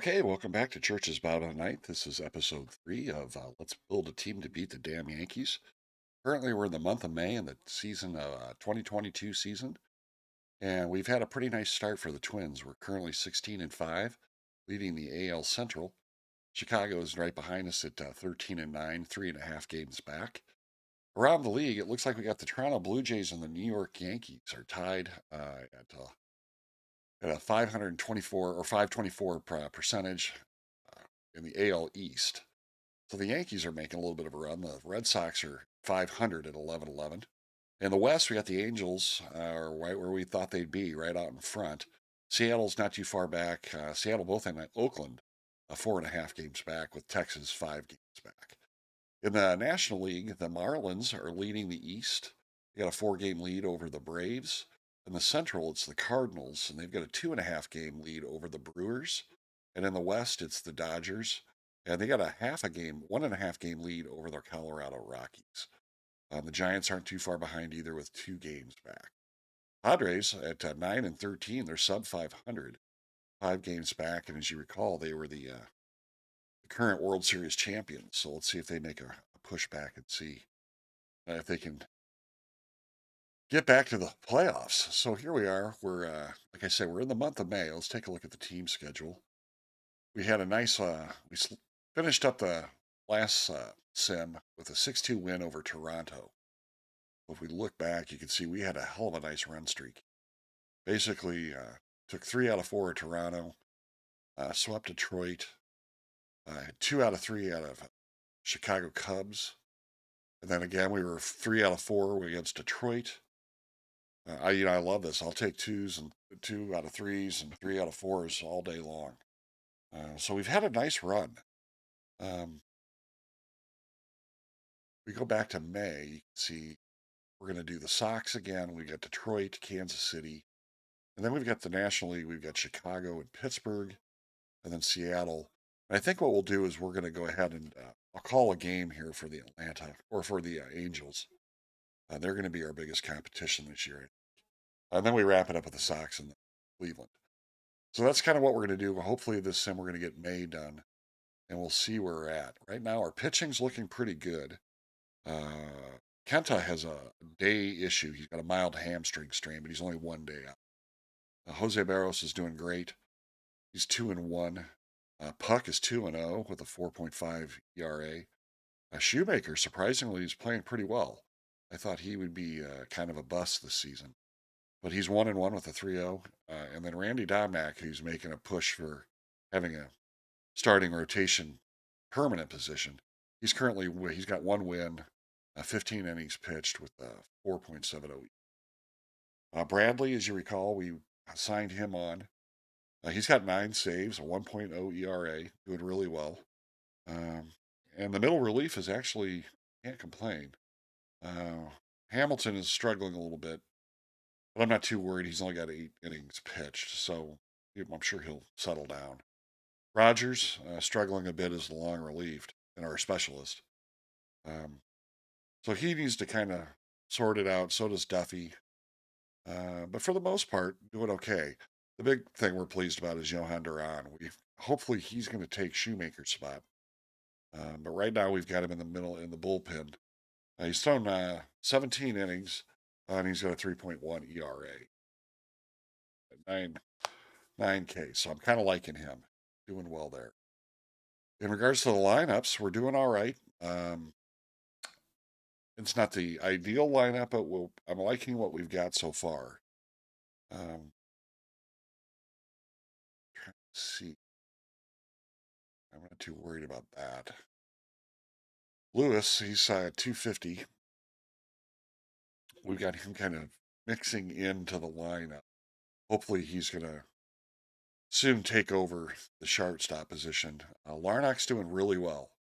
Okay, welcome back to Church's Bout on Night. This is episode 3 of Let's Build a Team to Beat the Damn Yankees. Currently, we're in the month of May in the season of 2022 season, and we've had a pretty nice start for the Twins. We're currently 16-5, leading the AL Central. Chicago is right behind us at 13-9, 3.5 games back. Around the league, it looks like we got the Toronto Blue Jays and the New York Yankees are tied at a 524 or 524 percentage in the AL East. So the Yankees are making a little bit of a run. The Red Sox are 500 at 11-11. In the West, we got the Angels, are right where we thought they'd be, right out in front. Seattle's not too far back. Seattle both and Oakland, 4.5 games back, with Texas 5 games back. In the National League, the Marlins are leading the East. They got a 4 game lead over the Braves. In the Central, it's the Cardinals, and they've got a 2.5 game lead over the Brewers. And in the West, it's the Dodgers, and they got a half a game, 1.5 game lead over the Colorado Rockies. The Giants aren't too far behind either, with 2 games back. Padres at 9-13, they're sub 500, 5 games back, and as you recall, they were the current World Series champions. So let's see if they make a push back and see if they can get back to the playoffs. So here we are. We're like I said, we're in the month of May. Let's take a look at the team schedule. We had a nice. Finished up the last sim with a 6-2 win over Toronto. If we look back, you can see we had a hell of a nice run streak. Basically, took 3 out of 4 at Toronto, swept Detroit, 2 out of 3 out of Chicago Cubs, and then again we were 3 out of 4 against Detroit. I love this. I'll take twos and 2 out of 3s and 3 out of 4s all day long. So we've had a nice run. We go back to May. You can see we're going to do the Sox again. We got Detroit, Kansas City, and then we've got the National League. We've got Chicago and Pittsburgh, and then Seattle. And I think what we'll do is we're going to go ahead and I'll call a game here for the Atlanta or for the Angels. They're going to be our biggest competition this year. And then we wrap it up with the Sox and Cleveland. So that's kind of what we're going to do. Hopefully, this sim we're going to get May done, and we'll see where we're at. Right now, our pitching's looking pretty good. Kenta has a day issue. He's got a mild hamstring strain, but he's only 1 day out. Jose Barros is doing great. He's 2-1. Puck is 2-0 with a 4.5 ERA. Shoemaker, surprisingly, is playing pretty well. I thought he would be kind of a bust this season, but he's 1-1 with a 3-0. And then Randy Domack, who's making a push for having a starting rotation permanent position. He's got 1 win, 15 innings pitched with 4.70. Bradley, as you recall, we signed him on. He's got 9 saves, a 1.0 ERA, doing really well. And the middle relief is actually, can't complain. Hamilton is struggling a little bit, but I'm not too worried. He's only got 8 innings pitched, so I'm sure he'll settle down. Rogers struggling a bit as the long relieved and our specialist. Um, so he needs to kind of sort it out. So does Duffy. But for the most part, doing okay. The big thing we're pleased about is Johan Duran. Hopefully he's going to take Shoemaker's spot. But right now we've got him in the middle in the bullpen. He's thrown 17 innings, and he's got a 3.1 ERA, 9K. So I'm kind of liking him, doing well there. In regards to the lineups, we're doing all right. It's not the ideal lineup, but I'm liking what we've got so far. Let's see. I'm not too worried about that. Lewis, he's 250. We've got him kind of mixing into the lineup. Hopefully, he's going to soon take over the shortstop position. Larnach's doing really well.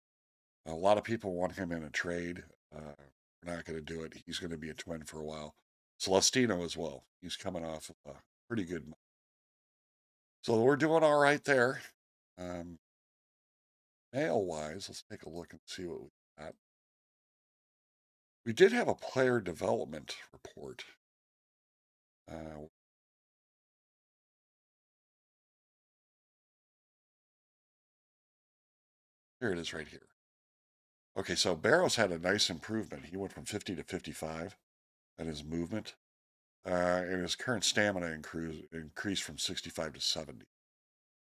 A lot of people want him in a trade. We're not going to do it. He's going to be a Twin for a while. Celestino as well. He's coming off of a pretty good. So we're doing all right there. Mail wise, let's take a look and see what we got. We did have a player development report. Here it is right here. Okay, so Barrows had a nice improvement. He went from 50 to 55 at his movement, and his current stamina increased from 65 to 70.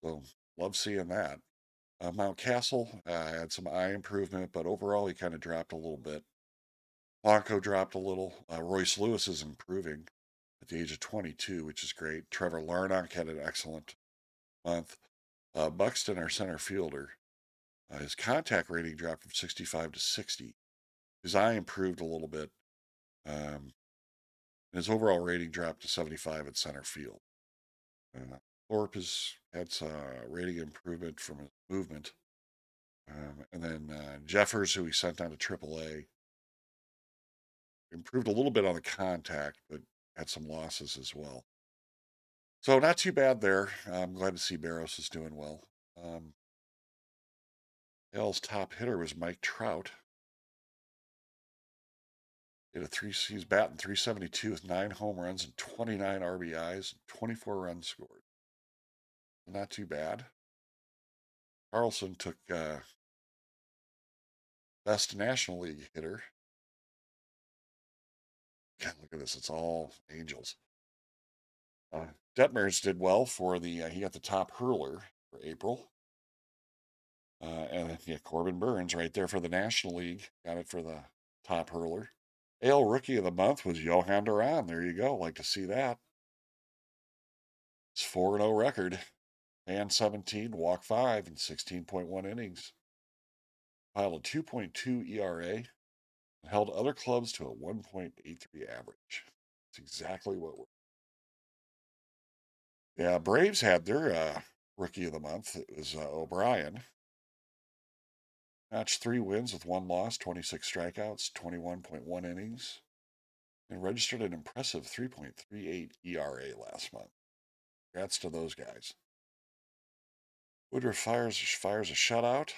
So, love seeing that. Mount Castle had some eye improvement, but overall he kind of dropped a little bit. Blanco dropped a little. Royce Lewis is improving at the age of 22, which is great. Trevor Larnock had an excellent month. Buxton, our center fielder, his contact rating dropped from 65 to 60. His eye improved a little bit. Um, his overall rating dropped to 75 at center field. Uh, Thorpe has had some rating improvement from his movement. And then Jeffers, who he sent down to AAA, improved a little bit on the contact, but had some losses as well. So not too bad there. I'm glad to see Barros is doing well. L's top hitter was Mike Trout. He's batting 372 with 9 home runs and 29 RBIs, and 24 runs scored. Not too bad. Carlson took best National League hitter. God, look at this. It's all Angels. Detmers did well for he got the top hurler for April. And yeah, Corbin Burns right there for the National League. Got it for the top hurler. AL Rookie of the Month was Johan Duran. There you go. Like to see that. It's 4-0 record. And 17, walk 5 in 16.1 innings. Piled a 2.2 ERA and held other clubs to a 1.83 average. It's exactly what we're. Yeah, Braves had their Rookie of the Month. It was O'Brien. Notched 3 wins with 1 loss, 26 strikeouts, 21.1 innings, and registered an impressive 3.38 ERA last month. Congrats to those guys. Woodruff fires a shutout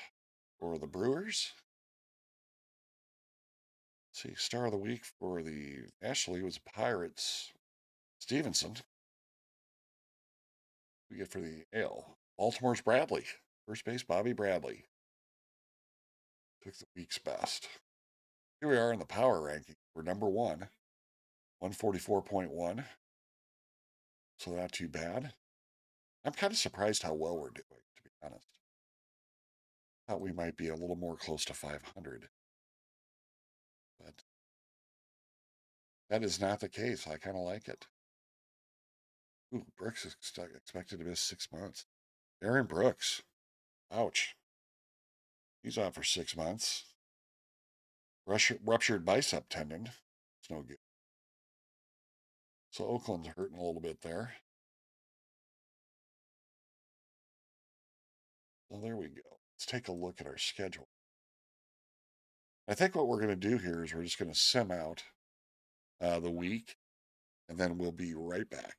for the Brewers. Let's see, star of the week for the National League was Pirates. Stevenson. We get for the AL. Baltimore's Bradley. First base, Bobby Bradley. Took the week's best. Here we are in the power ranking. We're number 144.1. So not too bad. I'm kind of surprised how well we're doing, to be honest. Thought we might be a little more close to 500. But that is not the case. I kind of like it. Ooh, Brooks is expected to miss 6 months. Aaron Brooks. Ouch. He's out for 6 months. Ruptured bicep tendon. It's no good. So Oakland's hurting a little bit there. So there we go. Let's take a look at our schedule. I think what we're going to do here is we're just going to sim out the week, and then we'll be right back.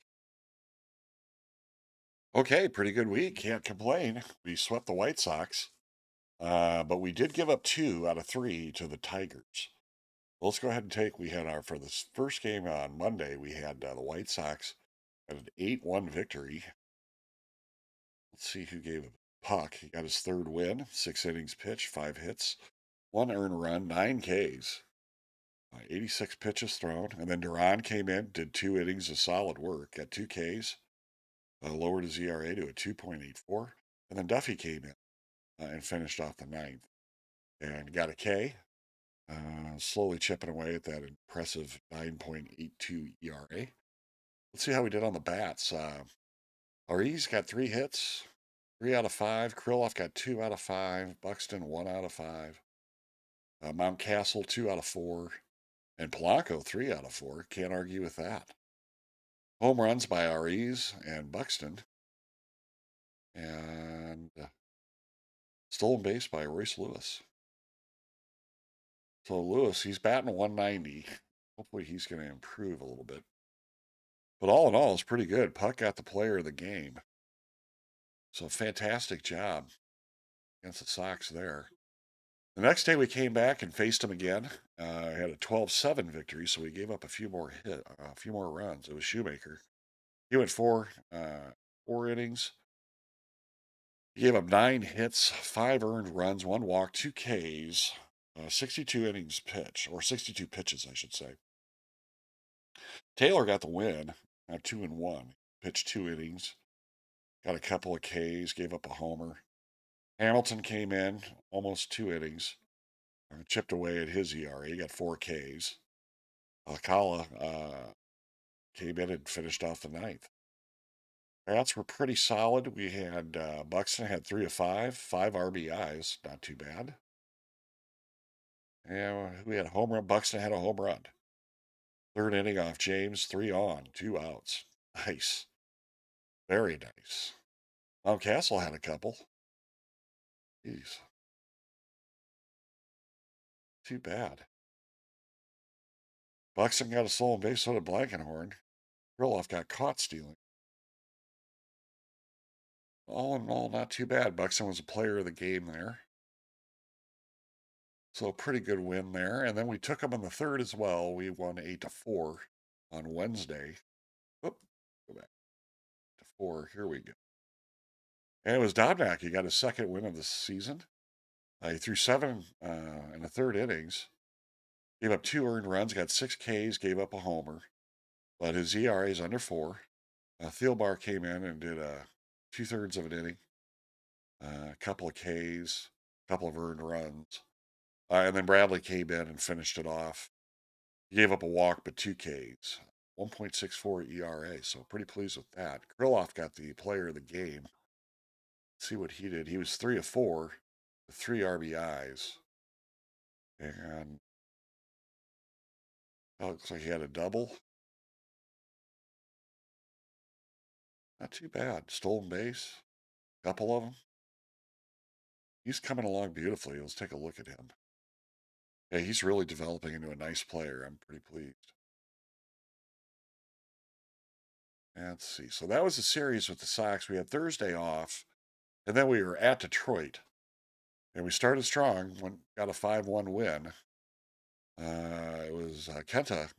Okay, pretty good week. Can't complain. We swept the White Sox, but we did give up 2 out of 3 to the Tigers. Well, let's go ahead and we had for this first game on Monday, we had the White Sox at an 8-1 victory. Let's see who gave him puck. He got his 3rd win, 6 innings pitched, 5 hits, 1 earned run, 9 Ks, 86 pitches thrown. And then Duran came in, did 2 innings of solid work, got 2 Ks, lowered his ERA to a 2.84. And then Duffy came in and finished off the 9th and got a K, slowly chipping away at that impressive 9.82 ERA. Let's see how we did on the bats. Ariz got 3 hits, 3 out of 5. Krylov got 2 out of 5. Buxton 1 out of 5. Mountcastle 2 out of 4. And Polanco 3 out of 4. Can't argue with that. Home runs by Ariz and Buxton. And stolen base by Royce Lewis. So Lewis, he's batting 190. Hopefully he's going to improve a little bit. But all in all, it's pretty good. Puck got the player of the game. So fantastic job against the Sox there. The next day we came back and faced him again. Had a 12-7 victory, so we gave up a few more runs. It was Shoemaker. He went 4 innings, He gave up 9 hits, 5 earned runs, 1 walk, 2 Ks, 62 innings pitched, or 62 pitches, I should say. Taylor got the win, 2-1. Pitched 2 innings, got a couple of Ks, gave up a homer. Hamilton came in, almost 2 innings, chipped away at his ERA. He got 4 Ks. Alcala came in and finished off the ninth. Bats were pretty solid. We had Buxton had 3 of 5, 5 RBIs, not too bad. And we had a home run. Buxton had a home run. Third inning off James, 3 on, 2 outs. Nice. Very nice. Castle had a couple. Jeez. Too bad. Buxton got a stolen base, so did Blankenhorn. Kriloff got caught stealing. All in all, not too bad. Buxton was a player of the game there. So a pretty good win there. And then we took them in the third as well. We won 8-4 on Wednesday. Oop, go back to 4. Here we go. And it was Dobnak. He got his second win of the season. He threw 7 in the third innings. Gave up 2 earned runs, got 6 Ks, gave up a homer. But his ERA is under 4. Thielbar came in and did 2/3 of an inning. A couple of Ks, a couple of earned runs. And then Bradley came in and finished it off. He gave up a walk, but 2 Ks. 1.64 ERA, so pretty pleased with that. Kriloff got the player of the game. Let's see what he did. He was 3 of 4 with 3 RBIs. And looks like he had a double. Not too bad. Stolen base, a couple of them. He's coming along beautifully. Let's take a look at him. Yeah, he's really developing into a nice player. I'm pretty pleased. And let's see. So that was the series with the Sox. We had Thursday off, and then we were at Detroit. And we started strong, got a 5-1 win. It was Kenta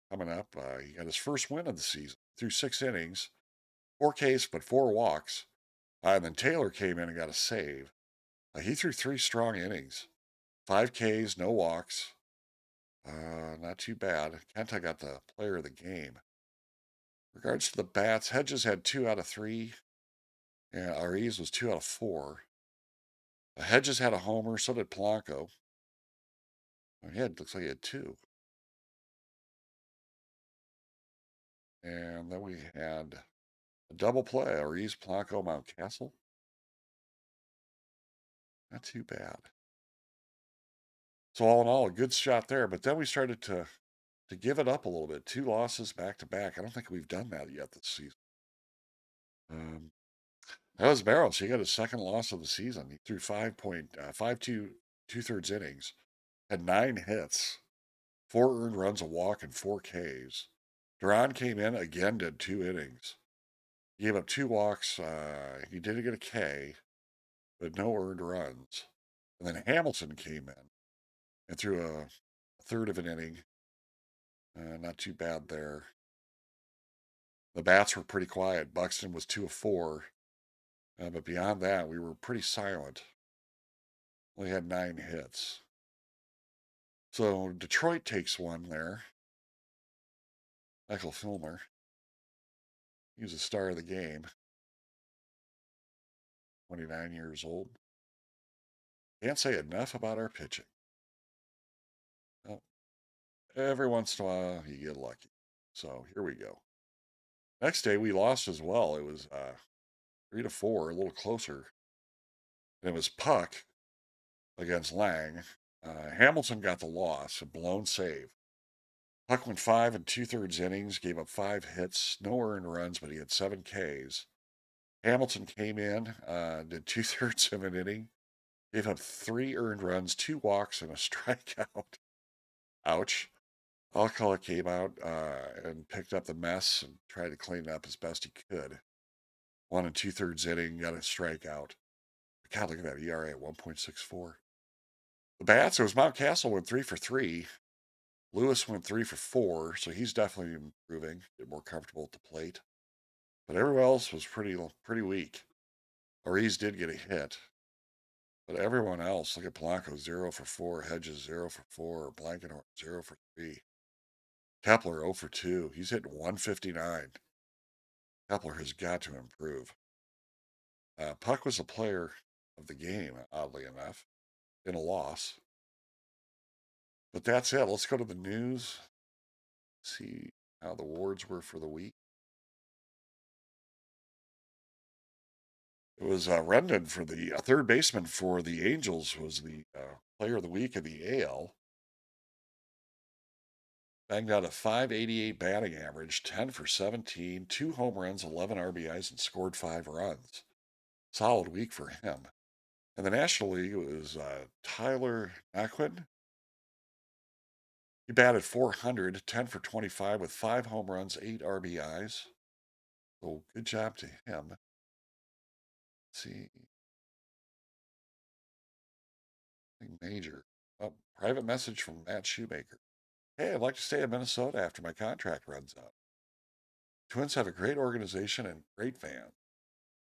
coming up. He got his first win of the season through 6 innings, 4 Ks, but 4 walks. And then Taylor came in and got a save. He threw 3 strong innings, 5 Ks, no walks. Not too bad. Kenta got the player of the game. In regards to the bats, Hedges had 2 out of 3. And Ariz was 2 out of 4. Hedges had a homer, so did Polanco. Looks like he had 2. And then we had a double play, Ariz, Polanco, Mountcastle. Not too bad. So all in all, a good shot there. But then we started to give it up a little bit. 2 losses back to back. I don't think we've done that yet this season. That was Barrows. He got his second loss of the season. He threw 5.52 2/3 innings, had 9 hits, 4 earned runs, a walk, and 4 Ks. Duran came in again, did 2 innings. He gave up 2 walks. He did get a K, but no earned runs. And then Hamilton came in and threw a third of an inning. Not too bad there. The bats were pretty quiet. Buxton was 2 of 4. But beyond that, we were pretty silent. Only had 9 hits. So Detroit takes one there. Michael Filmer. He was a star of the game. 29 years old. Can't say enough about our pitching. Well, every once in a while, you get lucky. So here we go. Next day, we lost as well. It was 3-4, a little closer. And it was Puck against Lang. Hamilton got the loss, a blown save. Puck went 5 2/3 innings, gave up 5 hits, no earned runs, but he had 7 Ks. Hamilton came in, did 2/3 of an inning, gave up 3 earned runs, 2 walks, and a strikeout. Ouch. Alcala came out and picked up the mess and tried to clean it up as best he could. 1 2/3 inning, got a strikeout. God, look at that ERA at 1.64. The bats, it was Mountcastle went 3 for 3. Lewis went 3 for 4, so he's definitely improving, get more comfortable at the plate. But everyone else was pretty weak. Ariz did get a hit, but everyone else, look at Polanco, 0 for 4, Hedges 0 for 4, Blankenhorn 0 for 3, Kepler 0 for 2. He's hitting 159. Kepler has got to improve. Puck was a player of the game, oddly enough, in a loss. But that's it. Let's go to the news. See how the awards were for the week. It was Rendon for the third baseman for the Angels was the player of the week in the AL. Banged out a 588 batting average, 10 for 17, 2 home runs, 11 RBIs, and scored 5 runs. Solid week for him. In the National League, it was Tyler Naquin. He batted 400, 10 for 25 with 5 home runs, 8 RBIs. So good job to him. Let's see. Nothing major. Oh, private message from Matt Shoemaker. Hey, I'd like to stay in Minnesota after my contract runs out. Twins have a great organization and great fans.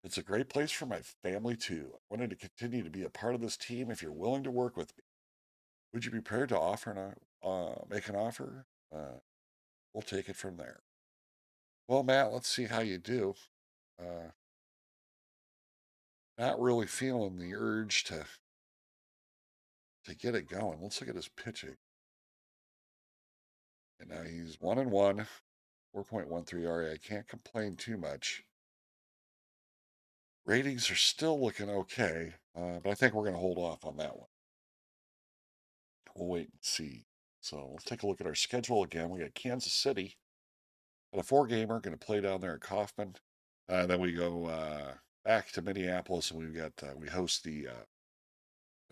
It's a great place for my family too. I wanted to continue to be a part of this team if you're willing to work with me. Would you be prepared to make an offer? We'll take it from there. Well, Matt, let's see how you do. Uh, not really feeling the urge to get it going. Let's look at his pitching. And now he's 1-1, 4.13 RA. I can't complain too much. Ratings are still looking okay, but I think we're going to hold off on that one. We'll wait and see. So let's take a look at our schedule again. We got Kansas City at a 4-gamer, going to play down there at Kauffman. Then we go back to Minneapolis, and we host the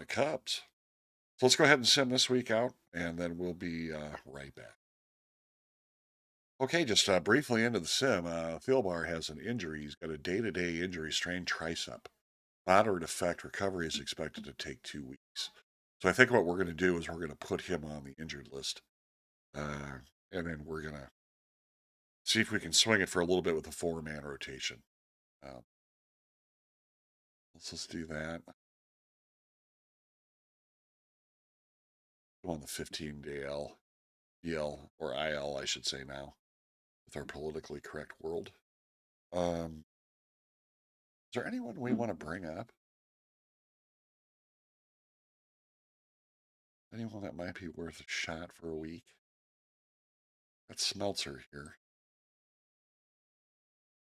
Cubs. So let's go ahead and send this week out, and then we'll be right back. Okay, just briefly into the sim. Philbar has an injury. He's got a day-to-day injury, strained tricep. Moderate effect. Recovery is expected to take 2 weeks. So I think what we're going to do is we're going to put him on the injured list, and then we're going to see if we can swing it for a little bit with a 4-man rotation. Uh, let's just do that. Go on the 15-day DL, or IL, I should say now, with our politically correct world. Is there anyone we want to bring up? Anyone that might be worth a shot for a week? Got Smeltzer here.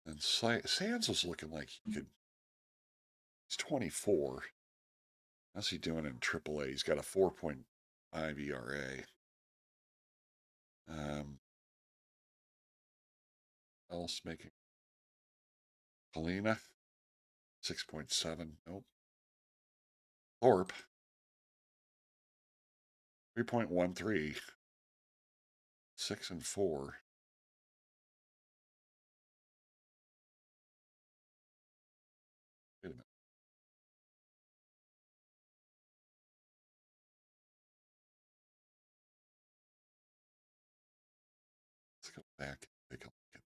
And Sands was looking like he could. He's 24. How's he doing in AAA? He's got a 4.5 ERA. Else making Helena 6.7. Nope. Thorpe 3.13. 6-4. Wait a minute. Let's go back and take a look at.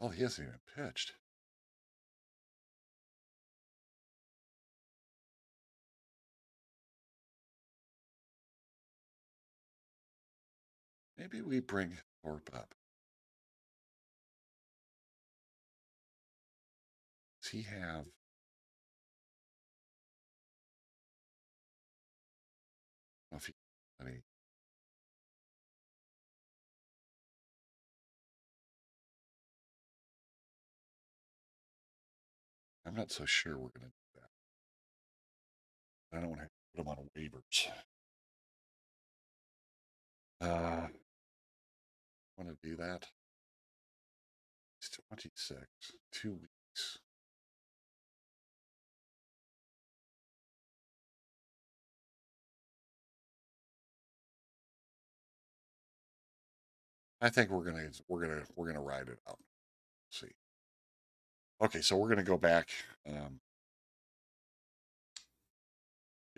Oh, he hasn't even pitched. Maybe we bring Thorpe up. Does he have? I don't know if he. I'm not so sure we're going to do that. I don't want to put him on waivers. Want to do that? He's 26. 2 weeks. I think we're gonna ride it out. See. Okay, so we're gonna go back. Yeah,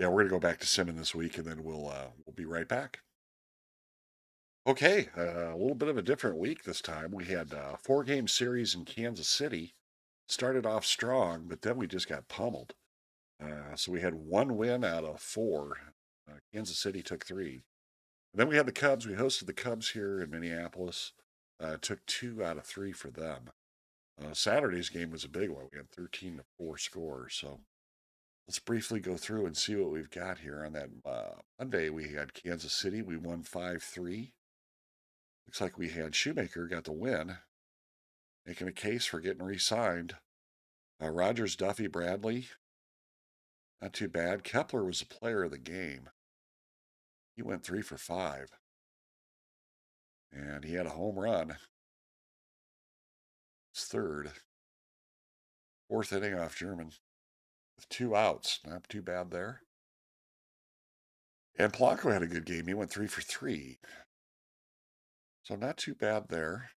we're gonna go back to Simmon this week, and then we'll be right back. Okay, a little bit of a different week this time. We had a four-game series in Kansas City. Started off strong, but then we just got pummeled. So we had one win out of four. Kansas City took three. And then we had the Cubs. We hosted the Cubs here in Minneapolis. Took two out of three for them. Saturday's game was a big one. We had 13-4 score. So let's briefly go through and see what we've got here. On that Monday, we had Kansas City. We won 5-3. Looks like we had Shoemaker got the win, making a case for getting re-signed. Rogers, Duffy, Bradley, not too bad. Kepler was the player of the game. He went 3 for 5, and he had a home run. His third, fourth inning off German with 2 outs. Not too bad there. And Polanco had a good game. He went 3 for 3, so not too bad there.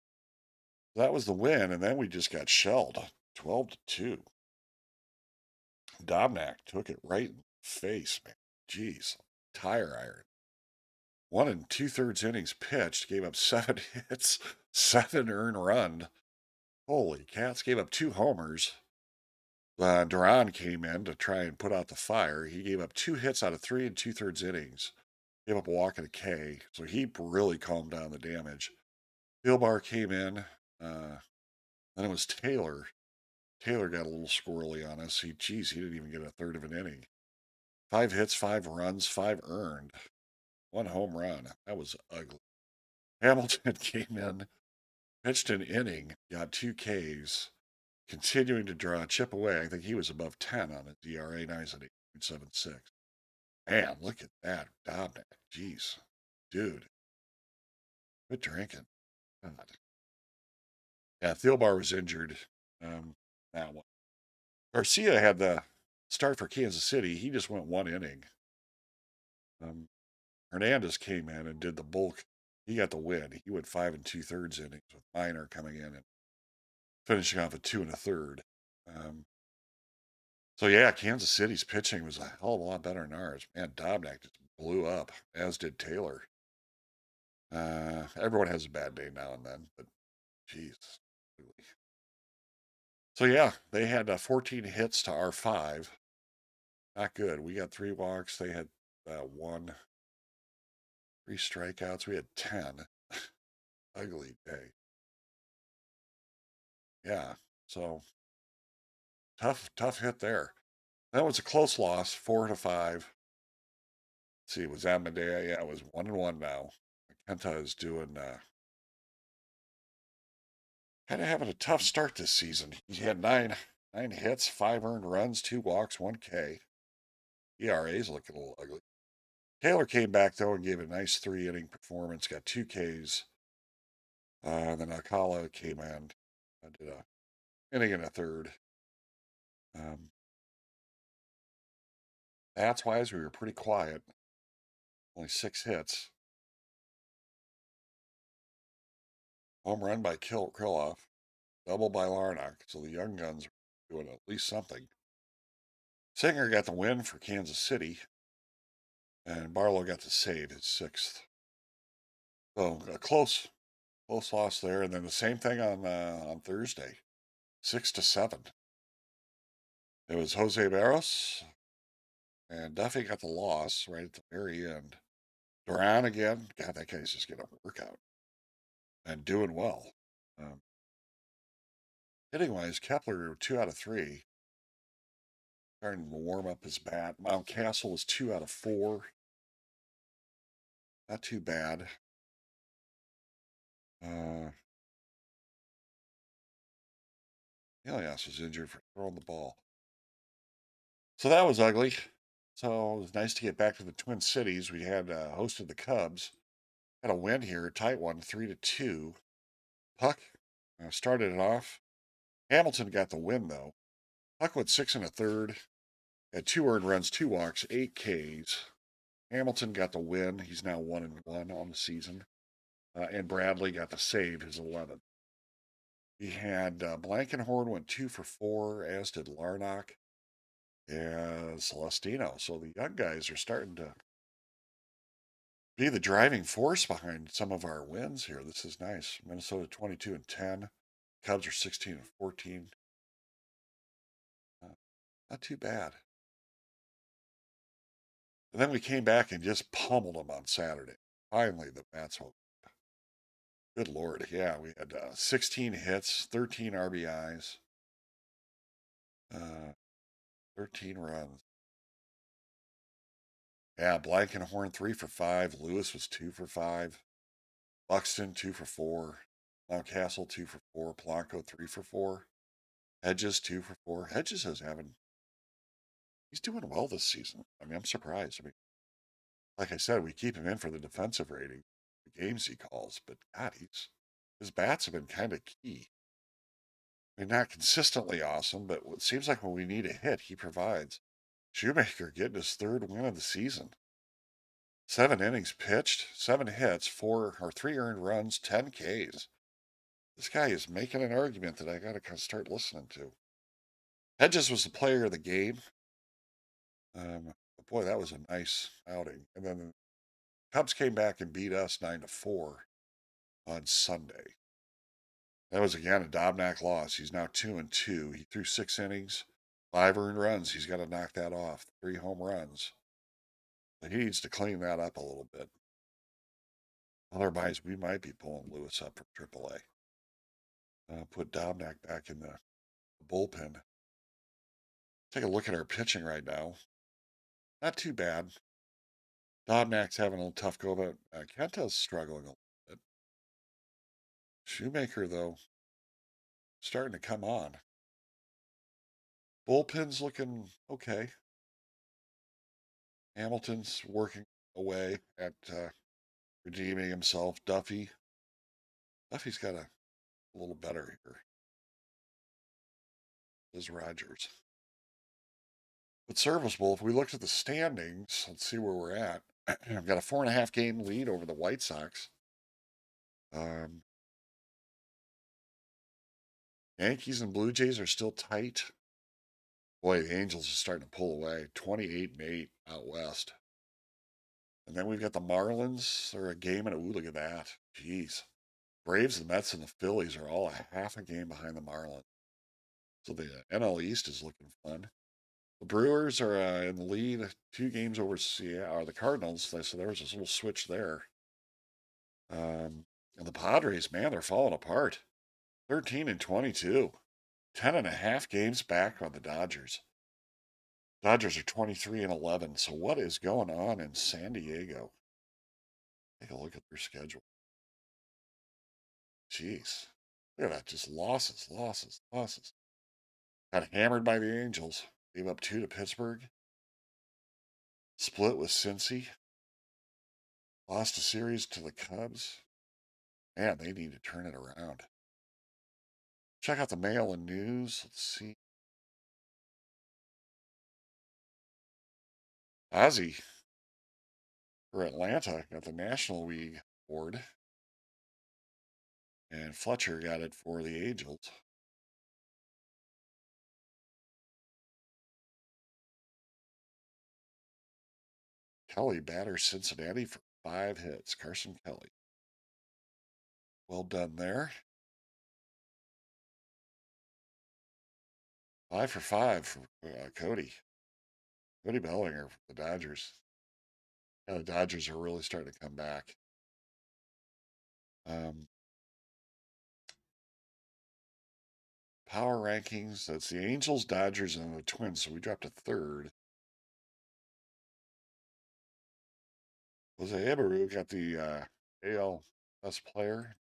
That was the win, and then we just got shelled, 12-2. Domnak took it right in the face, man. Jeez, tire iron. 1 2/3 innings pitched, gave up 7 hits, 7 earned runs. Holy cats, gave up 2 homers. Duran came in to try and put out the fire. He gave up 2 hits out of 3 2/3 innings. Gave up a walk and a K, so he really calmed down the damage. Filbar came in. Then it was Taylor. Taylor got a little squirrely on us. He didn't even get a third of an inning. 5 hits, 5 runs, 5 earned. 1 home run. That was ugly. Hamilton came in, pitched an inning, got 2 Ks, continuing to draw a chip away. I think he was above 10 on his ERA. Now he's at 8.76. Man, look at that. Dobnak. Jeez. Dude. Quit drinking. God. Yeah, Thielbar was injured. That one. Garcia had the start for Kansas City. He just went 1 inning. Hernandez came in and did the bulk. He got the win. He went 5 2/3 innings with Minor coming in and finishing off at 2 1/3. So yeah, Kansas City's pitching was a hell of a lot better than ours. Man, Dobnak just blew up, as did Taylor. Everyone has a bad day now and then, but jeez. So yeah, they had 14 hits to our 5. Not good. We got 3 walks. They had one. 3 strikeouts. We had 10. Ugly day. Yeah. So tough hit there. That was a close loss, 4-5. Let's see, was that Medea? Yeah, it was 1-1 now. Kenta is doing kind of having a tough start this season. He had nine hits, 5 earned runs, 2 walks, 1 K. ERA's looking a little ugly. Taylor came back though and gave a nice 3 inning performance, got 2 Ks. Then Alcala came in, did a inning and a third. That's wise, we were pretty quiet. Only 6 hits. Home run by Krylov, double by Larnach. So the young guns are doing at least something. Singer got the win for Kansas City, and Barlow got the save, his 6th. So a close loss there, and then the same thing on Thursday, 6-7. It was Jose Barros, and Duffy got the loss right at the very end. Duran again, God, that guy's just getting a workout and doing well. Hitting wise, Kepler 2 out of 3, starting to warm up his bat. Mountcastle was 2 out of 4. Not too bad. Elias was injured for throwing the ball. So that was ugly. So it was nice to get back to the Twin Cities. We had hosted the Cubs. Had a win here, a tight one, 3-2. Puck started it off. Hamilton got the win, though. Puck went 6 1/3. Had 2 earned runs, 2 walks, 8 Ks. Hamilton got the win. He's now 1-1 on the season. And Bradley got the save, his 11th. He had Blankenhorn went 2 for 4, as did Larnach and Celestino. So the young guys are starting to be the driving force behind some of our wins here. This is nice. Minnesota 22-10. Cubs are 16-14. Uh, Not too bad. And then we came back and just pummeled them on Saturday. Finally, the bats woke. Good Lord. Yeah, we had 16 hits, 13 RBIs, uh, 13 runs. Yeah, Blankenhorn 3 for 5. Lewis was 2 for 5. Buxton 2 for 4. Mountcastle 2 for 4. Polanco 3 for 4. Hedges 2 for 4. Hedges is having he's doing well this season. I mean, I'm surprised. I mean, like I said, we keep him in for the defensive rating, the games he calls, but God, his bats have been kind of key. I mean, not consistently awesome, but it seems like when we need a hit, he provides. Shoemaker getting his third win of the season. 7 innings pitched, 7 hits, 3 earned runs, 10 Ks. This guy is making an argument that I got to start listening to. Hedges was the player of the game. Boy, that was a nice outing. And then the Cubs came back and beat us 9-4 on Sunday. That was again a Dobnak loss. He's now 2-2. He threw 6 innings, 5 earned runs. He's got to knock that off. 3 home runs. But he needs to clean that up a little bit. Otherwise, we might be pulling Lewis up from AAA. Put Dobnak back in the bullpen. Take a look at our pitching right now. Not too bad. Dobnak's having a tough go, but Kenta's struggling a little bit. Shoemaker, though, starting to come on. Bullpen's looking okay. Hamilton's working away at redeeming himself. Duffy's got a little better here. Is Rogers. But serviceable. If we looked at the standings, let's see where we're at. I've got a 4.5 game lead over the White Sox. Um, Yankees and Blue Jays are still tight. Boy, the Angels are starting to pull away. 28-8 out west. And then we've got the Marlins. They're a game and ooh, look at that. Jeez. Braves, the Mets, and the Phillies are all a half a game behind the Marlins. So the NL East is looking fun. The Brewers are in the lead, 2 games over Seattle, or the Cardinals. So there was this little switch there. And the Padres, man, they're falling apart. 13-22. 10.5 games back on the Dodgers. Dodgers are 23-11. So what is going on in San Diego? Take a look at their schedule. Jeez. Look at that. Just losses, losses, losses. Got hammered by the Angels. Gave up 2 to Pittsburgh. Split with Cincy. Lost a series to the Cubs. Man, they need to turn it around. Check out the mail and news. Let's see. Ozzy for Atlanta got the National League award. And Fletcher got it for the Angels. Kelly batters Cincinnati for 5 hits. Carson Kelly. Well done there. 5 for 5 for Cody. Cody Bellinger for the Dodgers. Yeah, the Dodgers are really starting to come back. Um, Power rankings. That's the Angels, Dodgers, and the Twins. So we dropped to third. Jose Abreu got the AL Best Player.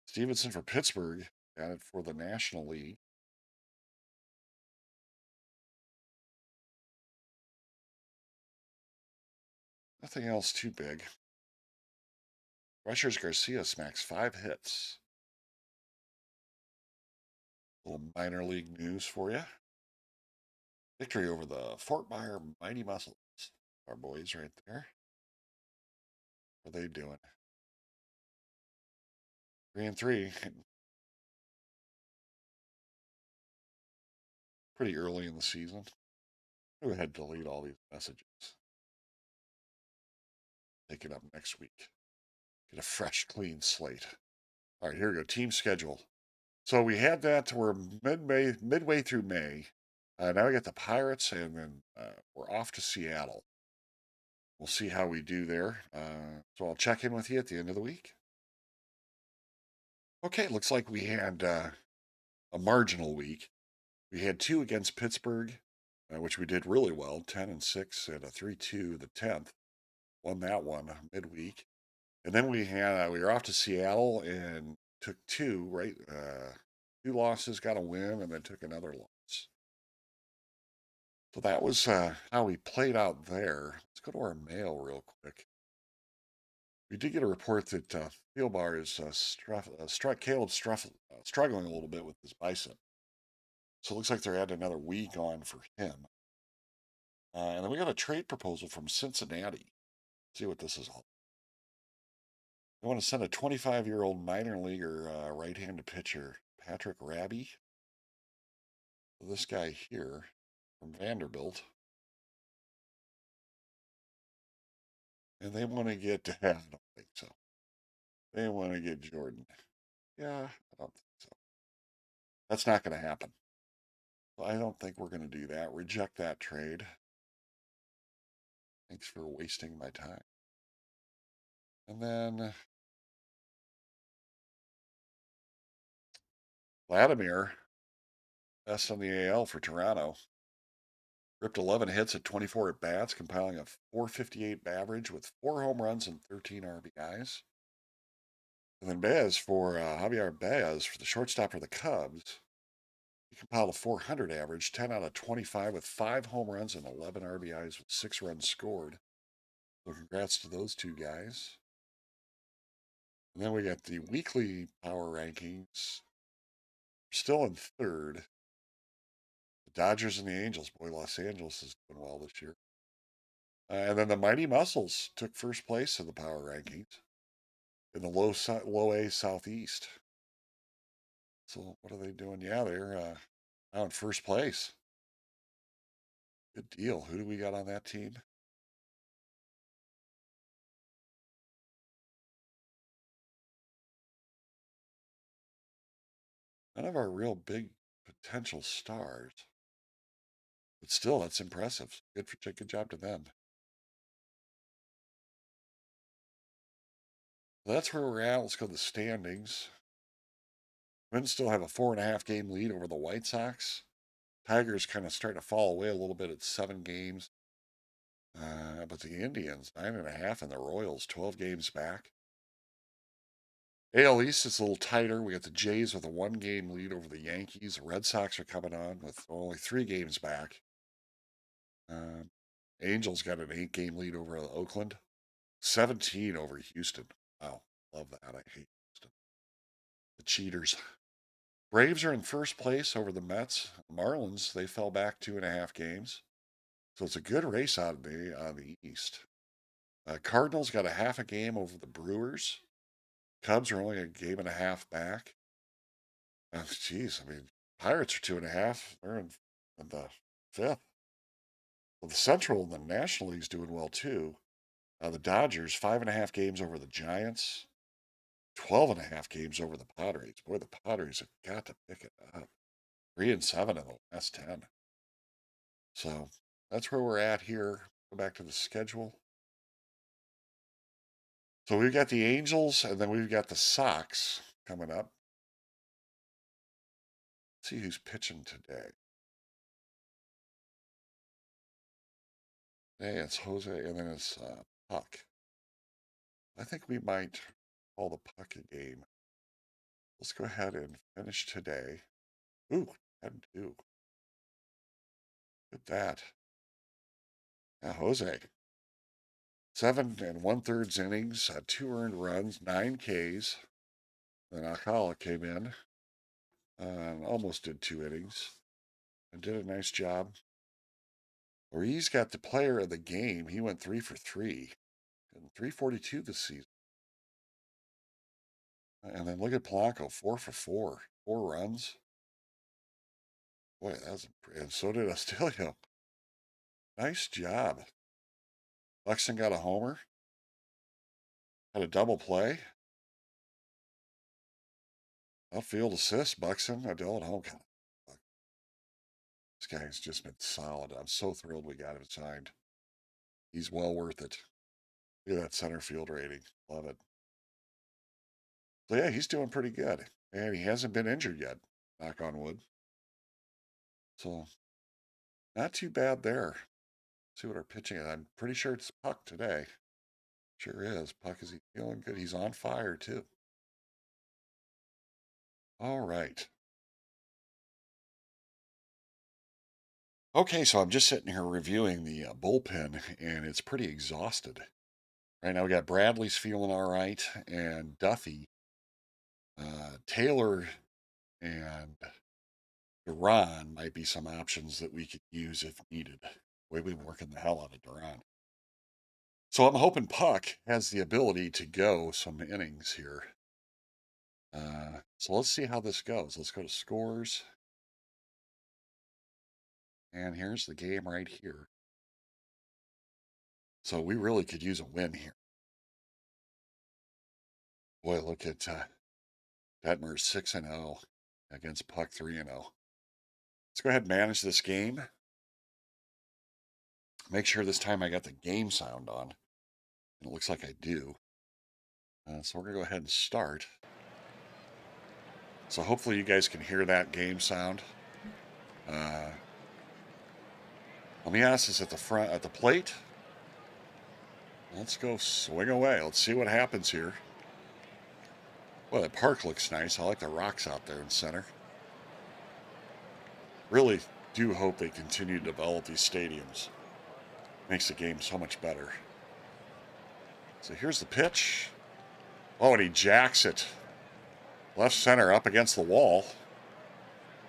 Stevenson for Pittsburgh got it for the National League. Nothing else too big. Rushers Garcia smacks 5 hits. A little minor league news for you. Victory over the Fort Myers Mighty Muscles. Our boys right there. What are they doing? 3-3. Pretty early in the season. Go ahead and delete all these messages. Take it up next week. Get a fresh, clean slate. All right, here we go. Team schedule. So we had that. We're midway through May. Now we got the Pirates, and then we're off to Seattle. We'll see how we do there. So I'll check in with you at the end of the week. Okay, looks like we had a marginal week. We had two against Pittsburgh, which we did really well, 10-6 and a 3-2 the 10th. Won that one midweek. And then we were off to Seattle and took two, right? Two losses, got a win, and then took another loss. So that was how we played out there. Let's go to our mail real quick. We did get a report that Thielbar is struggling a little bit with his bicep. So it looks like they're adding another week on for him. And then we got a trade proposal from Cincinnati. See what this is all. They want to send a 25-year-old minor leaguer right-handed pitcher, Patrick Raby. This guy here from Vanderbilt. And they want to get, I don't think so. They want to get Jordan. Yeah, I don't think so. That's not going to happen. So I don't think we're going to do that. Reject that trade. Thanks for wasting my time. And then Vladimir, best on the AL for Toronto. Ripped 11 hits at 24 at bats, compiling a 458 average with 4 home runs and 13 RBIs. And then Javier Baez for the shortstop for the Cubs. He compiled a 400 average, 10 out of 25 with 5 home runs and 11 RBIs with 6 runs scored. So congrats to those two guys. And then we got the weekly power rankings. Still in third. The Dodgers and the Angels. Boy, Los Angeles is doing well this year. And then the Mighty Muscles took first place in the power rankings in the low A Southeast. So what are they doing? Yeah, they're now in first place. Good deal. Who do we got on that team? None of our real big potential stars. But still, that's impressive. Good job to them. So that's where we're at. Let's go to the standings. Twins still have a 4.5 game lead over the White Sox. Tigers kind of starting to fall away a little bit at 7 games. But the Indians, 9.5, and the Royals, 12 games back. AL East is a little tighter. We got the Jays with a 1 game lead over the Yankees. The Red Sox are coming on with only 3 games back. Angels got an 8 game lead over Oakland, 17 over Houston. Wow, love that. I hate Houston. The cheaters. Braves are in first place over the Mets. Marlins, they fell back 2.5 games. So it's a good race out on the East. Cardinals got a half a game over the Brewers. Cubs are only a game and a half back. Geez, I mean, Pirates are 2.5. They're in the fifth. Well, the Central and the National League's doing well too. The Dodgers, 5.5 games over the Giants, 12.5 games over the Padres. Boy, the Padres have got to pick it up. 3-7 in the last 10. So that's where we're at here. Go back to the schedule. So we've got the Angels, and then we've got the Sox coming up. Let's see who's pitching today. Hey, it's Jose, and then it's Puck. I think we might call the Puck a game. Let's go ahead and finish today. Ooh, 10-2. Look at that. Yeah, Jose. 7 1/3 innings, 2 earned runs, 9 Ks. Then Alcala came in, almost did 2 innings, and did a nice job. Ruiz got the player of the game. He went 3 for 3, and 342 this season. And then look at Polanco, 4 for 4, 4 runs. Boy, and so did Astilio. Nice job. Buxton got a homer. Got a double play. Outfield assist, Buxton. I don't know. This guy's just been solid. I'm so thrilled we got him signed. He's well worth it. Look at that center field rating. Love it. So yeah, he's doing pretty good. And he hasn't been injured yet. Knock on wood. So not too bad there. Let's see what our pitching is. I'm pretty sure it's Puck today. Sure is. Puck, is he feeling good? He's on fire too. All right. Okay, so I'm just sitting here reviewing the bullpen, and it's pretty exhausted. Right now we got Bradley's feeling all right, and Duffy, Taylor, and Duran might be some options that we could use if needed. We've been working the hell out of Duran. So I'm hoping Puck has the ability to go some innings here. So let's see how this goes. Let's go to scores. And here's the game right here. So we really could use a win here. Boy, look at Detmer's 6-0 against Puck 3-0. Let's go ahead and manage this game. Make sure this time I got the game sound on. And it looks like I do. So we're going to go ahead and start. So hopefully you guys can hear that game sound. Lemias is at the front, at the plate. Let's go swing away. Let's see what happens here. Well, that park looks nice. I like the rocks out there in center. Really do hope they continue to develop these stadiums. Makes the game so much better. So here's the pitch. Oh, and he jacks it. Left center up against the wall.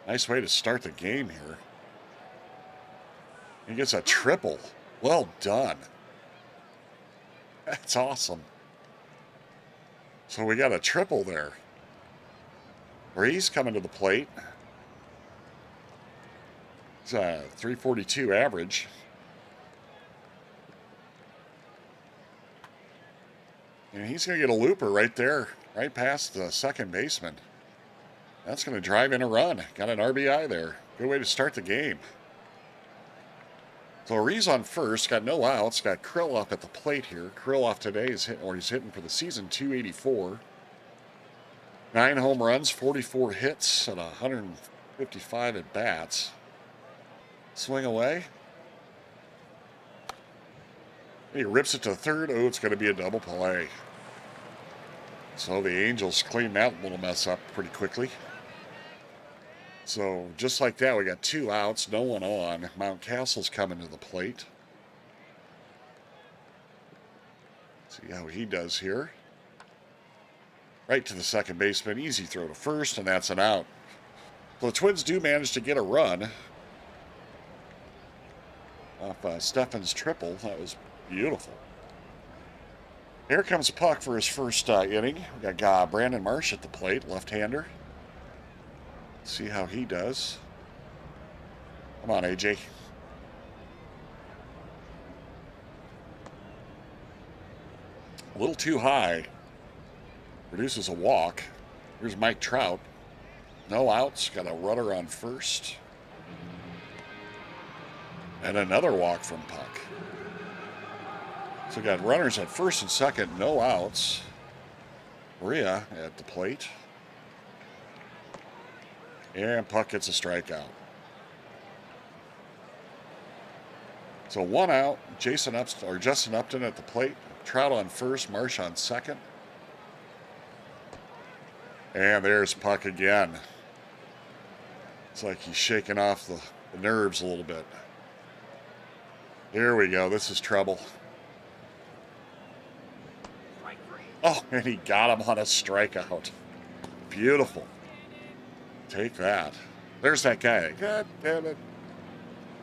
Nice way to start the game here. He gets a triple. Well done. That's awesome. So we got a triple there. Breeze coming to the plate. It's a 342 average. And he's going to get a looper right there, right past the second baseman. That's going to drive in a run. Got an RBI there. Good way to start the game. So Reese on first, got no outs, got Krylov at the plate here. Krylov today is he's hitting for the season 284. 9 home runs, 44 hits, and 155 at bats. Swing away. He rips it to third. Oh, it's going to be a double play. So the Angels clean that little mess up pretty quickly. So just like that, we got 2 outs, no one on. Mountcastle's coming to the plate. See how he does here. Right to the second baseman, easy throw to first, and that's an out. So the Twins do manage to get a run off Stefan's triple. That was beautiful. Here comes Puck for his first inning. We got Brandon Marsh at the plate, left-hander. See how he does. Come on, AJ. A little too high. Produces a walk. Here's Mike Trout. No outs. Got a runner on first. And another walk from Puck. So got runners at first and second. No outs. Maria at the plate. And Puck gets a strikeout. So 1 out. Justin Upton at the plate. Trout on first. Marsh on second. And there's Puck again. It's like he's shaking off the nerves a little bit. Here we go. This is trouble. Oh, and he got him on a strikeout. Beautiful. Take that. There's that guy. God damn it.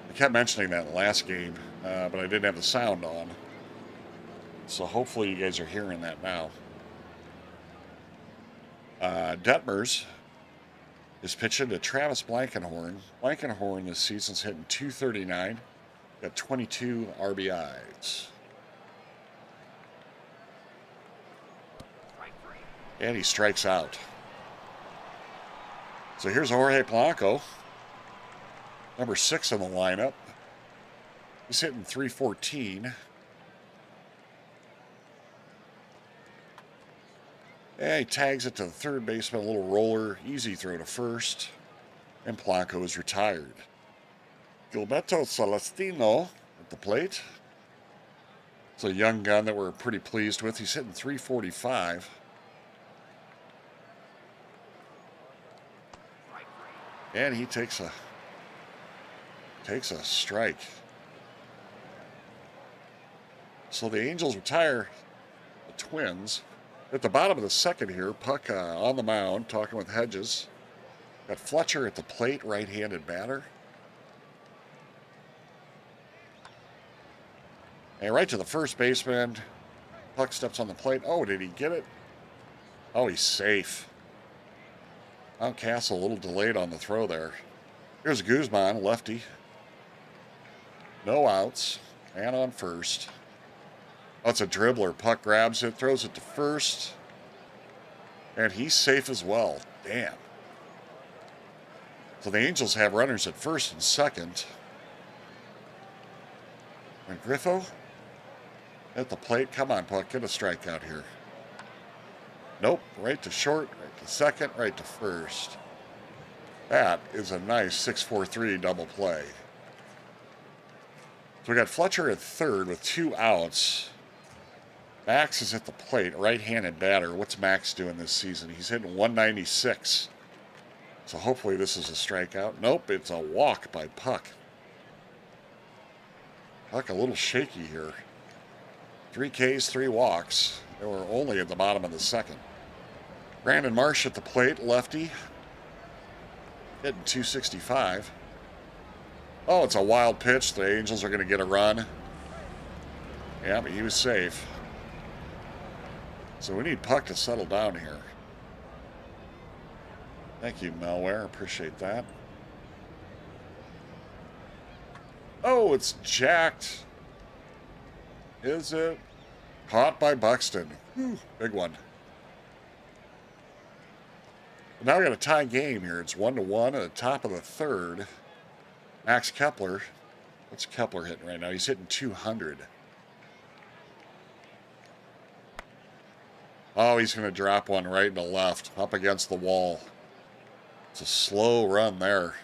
I kept mentioning that in the last game, but I didn't have the sound on. So hopefully you guys are hearing that now. Detmers is pitching to Travis Blankenhorn. Blankenhorn this season's hitting .239. Got 22 RBIs. And he strikes out. So here's Jorge Polanco, number 6 in the lineup. He's hitting .314. And he tags it to the third baseman, a little roller, easy throw to first. And Polanco is retired. Gilberto Celestino at the plate. It's a young gun that we're pretty pleased with. He's hitting .345. And he takes a strike. So the Angels retire the Twins. At the bottom of the second here, Puck on the mound, talking with Hedges. Got Fletcher at the plate, right-handed batter. And right to the first baseman. Puck steps on the plate. Oh, did he get it? Oh, he's safe. Mountcastle a little delayed on the throw there. Here's Guzman, lefty. No outs. Man on first. Oh, it's a dribbler. Puck grabs it, throws it to first. And he's safe as well. Damn. So the Angels have runners at first and second. And Griffo at the plate. Come on, Puck. Get a strikeout here. Nope. Right to short, right to second, right to first. That is a nice 6-4-3 double play. So we got Fletcher at third with 2 outs. Max is at the plate, right-handed batter. What's Max doing this season? He's hitting .196. So hopefully this is a strikeout. Nope, it's a walk by Puck. Puck a little shaky here. 3 Ks, 3 walks. They were only at the bottom of the second. Brandon Marsh at the plate, lefty. Hitting .265. Oh, it's a wild pitch. The Angels are going to get a run. Yeah, but he was safe. So we need Puck to settle down here. Thank you, Malware. Appreciate that. Oh, it's jacked. Is it? Caught by Buxton. Whew, big one. Now we got a tie game here. It's 1-1 at the top of the third. Max Kepler. What's Kepler hitting right now? He's hitting .200. Oh, he's going to drop one right and to left, up against the wall. It's a slow run there.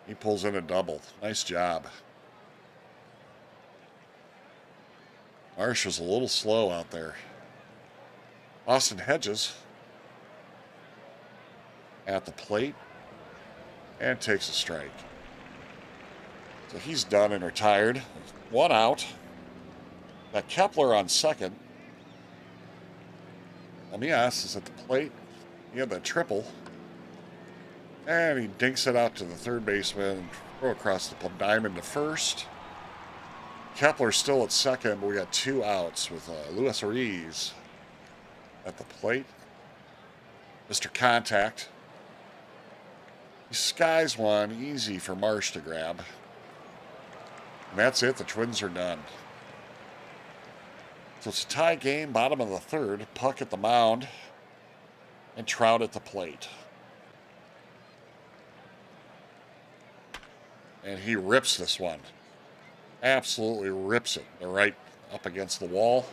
He pulls in a double. Nice job. Marsh was a little slow out there. Austin Hedges at the plate and takes a strike. So he's done and retired. 1 out. Got Kepler on second. Amias is at the plate. He had the triple. And he dinks it out to the third baseman. Throw across the diamond to first. Kepler's still at second, but we got 2 outs with Luis Ruiz at the plate. Mr. Contact. He skies one, easy for Marsh to grab. And that's it. The Twins are done. So it's a tie game, bottom of the third. Puck at the mound. And Trout at the plate. And he rips this one. Absolutely rips it. They're right up against the wall.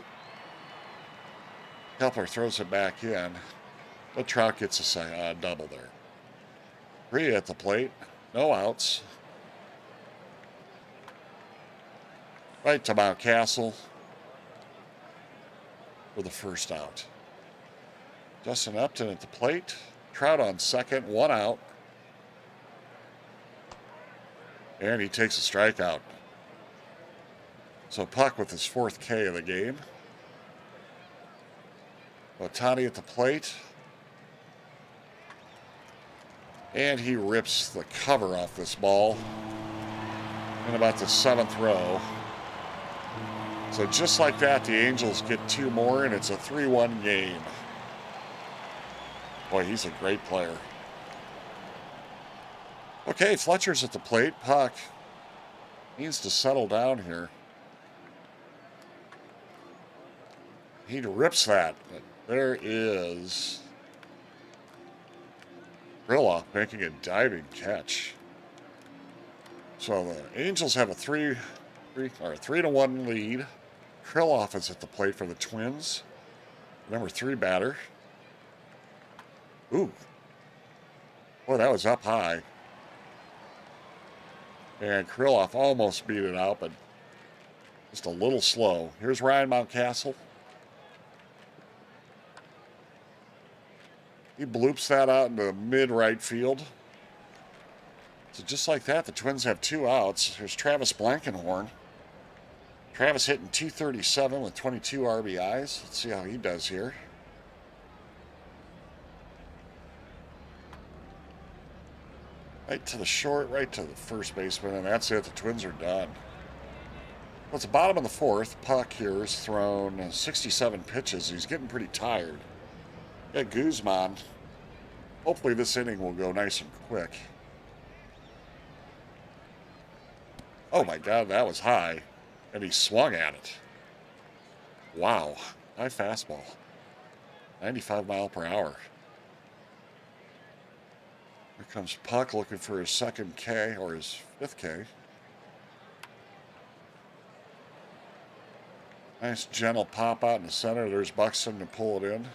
Kepler throws it back in. But Trout gets a double there. 3 at the plate. No outs. Right to Mountcastle for the first out. Justin Upton at the plate. Trout on second. 1 out. And he takes a strikeout. So Puck with his 4th K of the game. Otani at the plate. And he rips the cover off this ball in about the 7th row. So just like that, the Angels get 2 more, and it's a 3-1 game. Boy, he's a great player. Okay, Fletcher's at the plate. Puck needs to settle down here. He rips that. There is Krylov making a diving catch. So the Angels have a 3-1 lead. Krylov is at the plate for the Twins. Number 3 batter. Ooh. Boy, that was up high. And Krylov almost beat it out, but just a little slow. Here's Ryan Mountcastle. He bloops that out into mid-right field. So just like that, the Twins have 2 outs. Here's Travis Blankenhorn. Travis hitting .237 with 22 RBIs. Let's see how he does here. Right to the short, right to the first baseman, and that's it. The Twins are done. Well, it's the bottom of the 4th. Puck here has thrown 67 pitches. He's getting pretty tired. Yeah, Guzman. Hopefully this inning will go nice and quick. Oh my God, that was high. And he swung at it. Wow. High fastball. 95 mile per hour. Here comes Puck looking for his 2nd K or his 5th K. Nice gentle pop out in the center. There's Buxton to pull it in.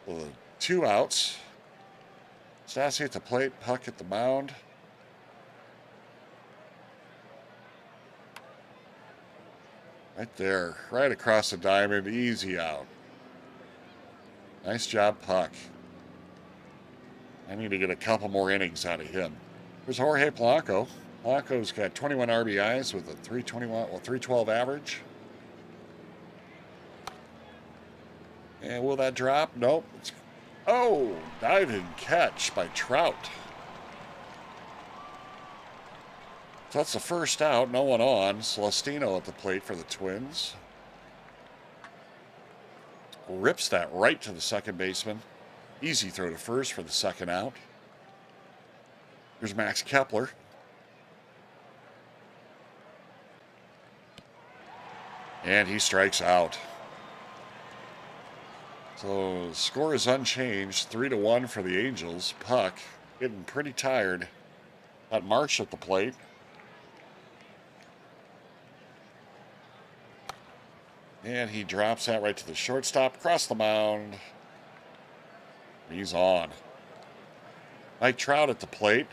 Well, 2 outs. Stassi at the plate, Puck at the mound. Right there, right across the diamond, easy out. Nice job, Puck. I need to get a couple more innings out of him. Here's Jorge Polanco. Polanco's got 21 RBIs with a 312 average. And will that drop? Nope. Oh, diving catch by Trout. So that's the first out, no one on. Celestino at the plate for the Twins. Rips that right to the second baseman. Easy throw to first for the 2nd out. Here's Max Kepler. And he strikes out. So the score is unchanged, 3-1 for the Angels. Puck getting pretty tired. Got Marsh at the plate. And he drops that right to the shortstop, across the mound. He's on. Mike Trout at the plate.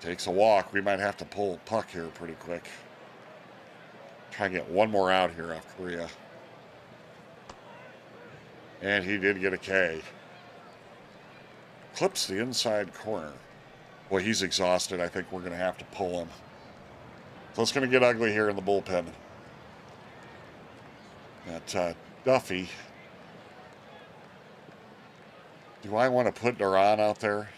Takes a walk. We might have to pull Puck here pretty quick. Try and get one more out here off Korea. And he did get a K. Clips the inside corner. Boy, he's exhausted. I think we're going to have to pull him. So it's going to get ugly here in the bullpen. That Duffy. Do I want to put Duran out there?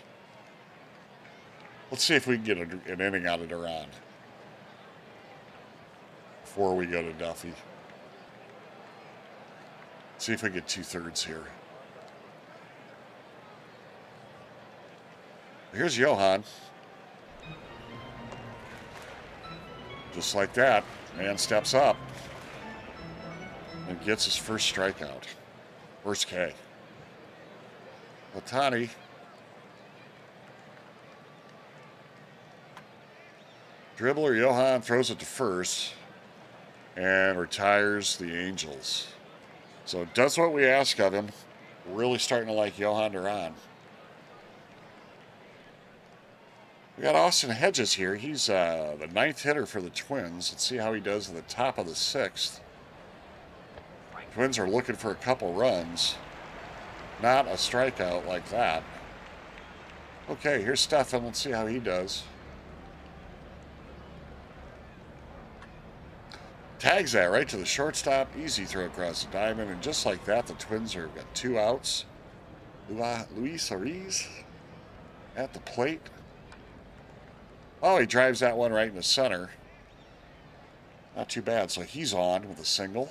Let's see if we can get an inning out of Duran before we go to Duffy. See if we get 2/3 here. Here's Johan. Just like that, man steps up and gets his first strikeout. First K. Latani. Dribbler Johan throws it to first and retires the Angels. So does what we ask of him. Really starting to like Johan Duran. We got Austin Hedges here. He's the 9th hitter for the Twins. Let's see how he does at the top of the 6th. Twins are looking for a couple runs. Not a strikeout like that. Okay, here's Stefan. Let's see how he does. Tags that right to the shortstop. Easy throw across the diamond. And just like that, the Twins have got 2 outs. Luis Ariz at the plate. Oh, he drives that one right in the center. Not too bad. So he's on with a single.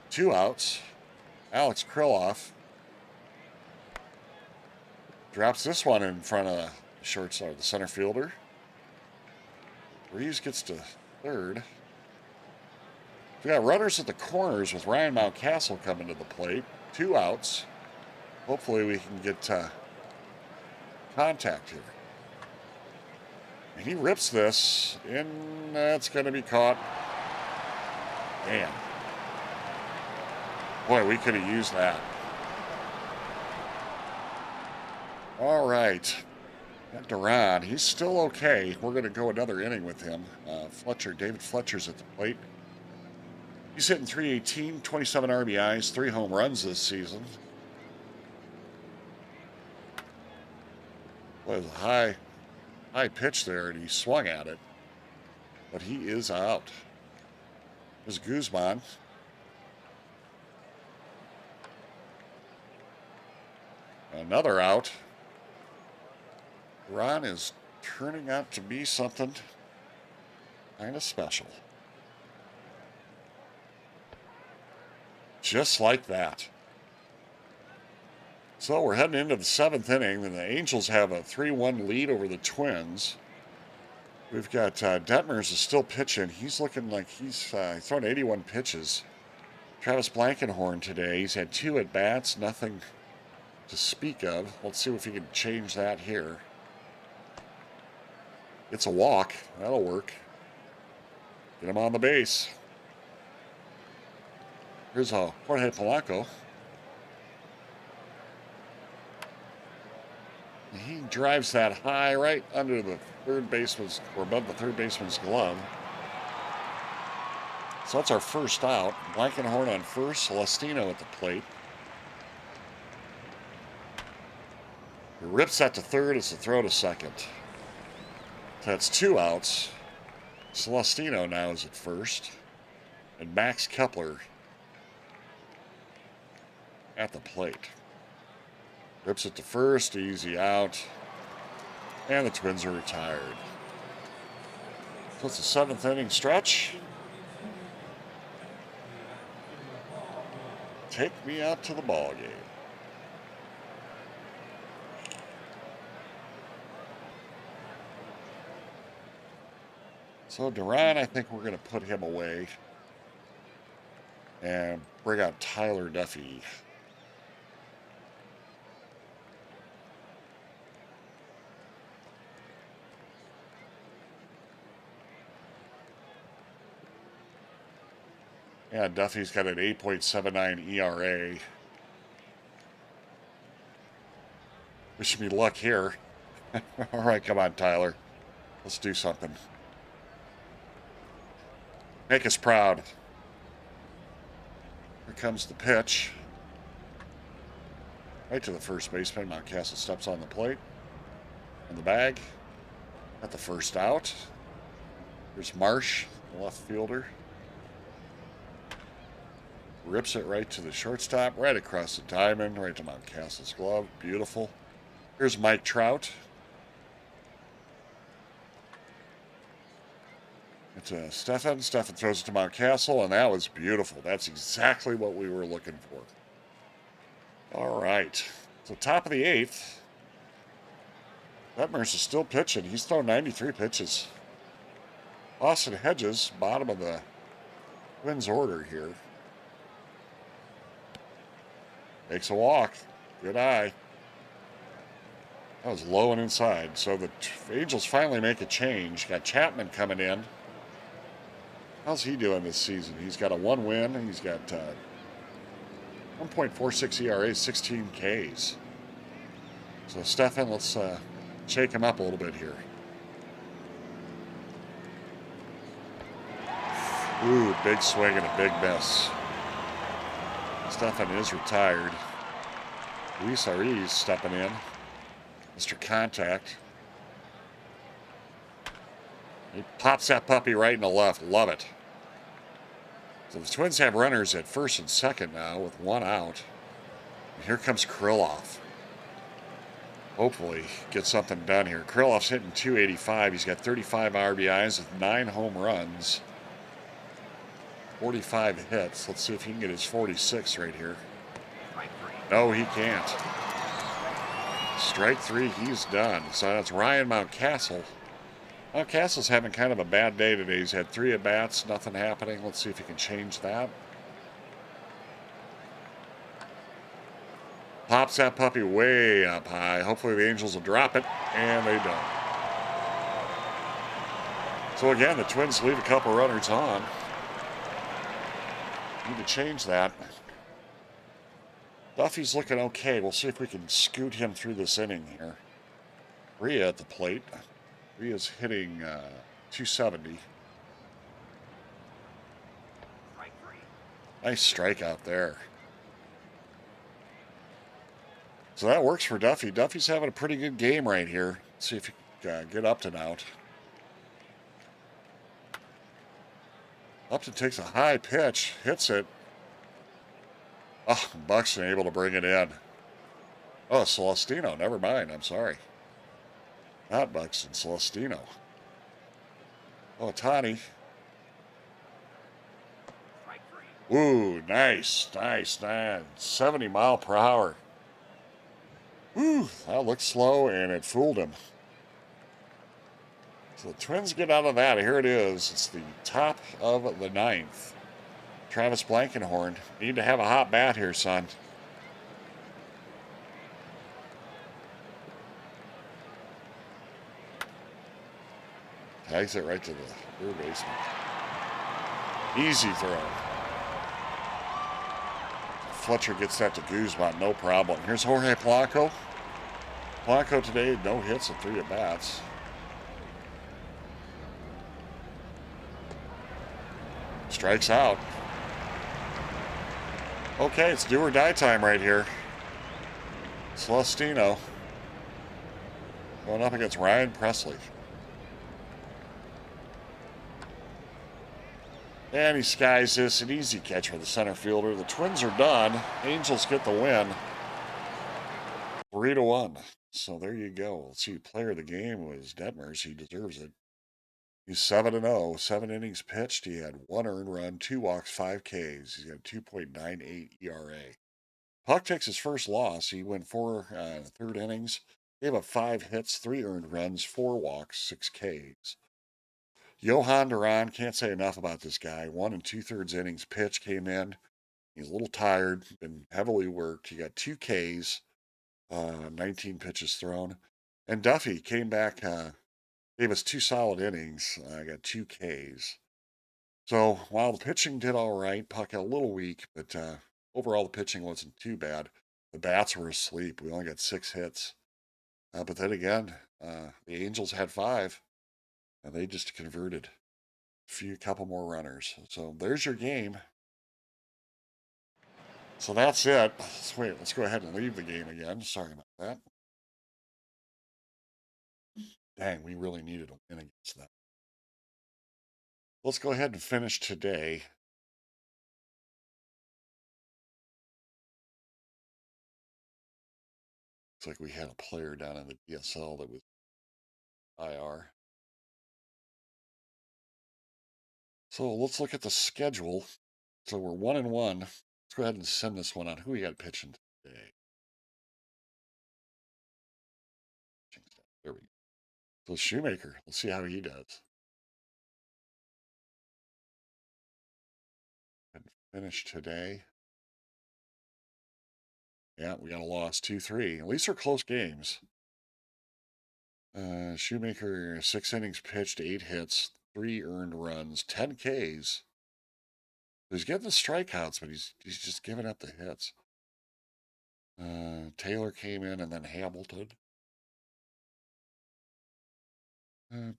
2 outs. Alex Krylov drops this one in front of the shortstop, the center fielder. Reeves gets to third. We got runners at the corners with Ryan Mountcastle coming to the plate. 2 outs. Hopefully we can get contact here. And he rips this, and that's going to be caught. Man. Boy, we could have used that. All right. Duran, he's still okay. We're going to go another inning with him. David Fletcher's at the plate. He's hitting .318, 27 RBIs, 3 home runs this season. Was a high pitch there, and he swung at it. But he is out. There's Guzman. Another out. Ron is turning out to be something kind of special. Just like that. So we're heading into the 7th inning, and the Angels have a 3-1 lead over the Twins. We've got Detmers is still pitching. He's looking like he's thrown 81 pitches. Travis Blankenhorn today, he's had 2 at-bats, nothing to speak of. Let's see if he can change that here. It's a walk. That'll work. Get him on the base. Here's a Jorge Polanco. He drives that high right under the third baseman's, or above the third baseman's glove. So that's our first out. Blankenhorn on first, Celestino at the plate. He rips that to third as the throw to second. So that's 2 outs. Celestino now is at first. And Max Kepler at the plate. Rips it to first, easy out. And the Twins are retired. So it's a 7th inning stretch. Take me out to the ball game. So Duran, I think we're going to put him away and bring out Tyler Duffy. Yeah, Duffy's got an 8.79 ERA. Wish me luck here. All right, come on, Tyler. Let's do something. Make us proud. Here comes the pitch. Right to the first baseman. Mountcastle steps on the plate. In the bag. Got the first out. Here's Marsh, the left fielder. Rips it right to the shortstop, right across the diamond, right to Mountcastle's glove. Beautiful. Here's Mike Trout. It's Stefan. Stefan throws it to Mountcastle, and that was beautiful. That's exactly what we were looking for. All right. So top of the 8th. Detmers is still pitching. He's thrown 93 pitches. Austin Hedges, bottom of the Twins order here. Makes a walk. Good eye. That was low and inside. So the Angels finally make a change. Got Chapman coming in. How's he doing this season? He's got a 1 win. He's got 1.46 ERA, 16 Ks. So Stefan, let's shake him up a little bit here. Ooh, big swing and a big miss. Stefan is retired. Luis Ariz stepping in. Mr. Contact. He pops that puppy right in the left. Love it. So the Twins have runners at first and second now with 1 out. And here comes Krylov. Hopefully get something done here. Krylov's hitting .285. He's got 35 RBIs with 9 home runs. 45 hits. Let's see if he can get his 46 right here. No, he can't. Strike 3, he's done. So that's Ryan Mountcastle Well, Castle's having kind of a bad day today. He's had 3 at-bats, nothing happening. Let's see if he can change that. Pops that puppy way up high. Hopefully the Angels will drop it, and they don't. So again, the Twins leave a couple runners on. Need to change that. Duffy's looking okay. We'll see if we can scoot him through this inning here. Rhea at the plate. Rhea's hitting 270. Nice strikeout there. So that works for Duffy. Duffy's having a pretty good game right here. Let's see if he can get Upton out. Upton takes a high pitch, hits it. Oh, Buxton able to bring it in. Oh, Celestino. Never mind. I'm sorry. Not Buxton. Celestino. Oh, Tani. Ooh, nice. 70 mile per hour. Ooh, that looked slow, and it fooled him. So the Twins get out of that. Here it is. It's the top of the 9th. Travis Blankenhorn. Need to have a hot bat here, son. Tags it right to the third baseman. Easy throw. Fletcher gets that to Guzman, no problem. Here's Jorge Polanco. Polanco today, no hits and 3 at-bats. Strikes out. Okay, it's do or die time right here. Celestino going up against Ryan Presley. And he skies this, an easy catch for the center fielder. The Twins are done. Angels get the win. 3-1. So there you go. Let's see, player of the game was Detmers. He deserves it. He's 7-0, 7 innings pitched. He had 1 earned run, 2 walks, 5 Ks. He's got a 2.98 ERA. Puck takes his first loss. He went 4 third innings, gave up 5 hits, 3 earned runs, 4 walks, 6 Ks. Johan Duran, can't say enough about this guy. 1 2/3 innings pitch came in. He's a little tired, been heavily worked. He got 2 Ks, 19 pitches thrown. And Duffy came back, gave us 2 solid innings. Got 2 Ks. So while the pitching did all right, Puck a little weak, but overall the pitching wasn't too bad. The bats were asleep. We only got 6 hits. But then again, the Angels had 5, and they just converted couple more runners. So there's your game. So that's it. Let's go ahead and leave the game again. Sorry about that. Dang, we really needed a win against them. Let's go ahead and finish today. Looks like we had a player down in the DSL that was IR. So let's look at the schedule. So we're 1-1. Let's go ahead and send this one out. Who we got pitching today? There we go. So Shoemaker. Let's see how he does. And finish today. Yeah, we got a loss 2-3. At least they're close games. Shoemaker, 6 innings pitched, 8 hits, 3 earned runs, 10 Ks. He's getting the strikeouts, but he's just giving up the hits. Taylor came in, and then Hamilton.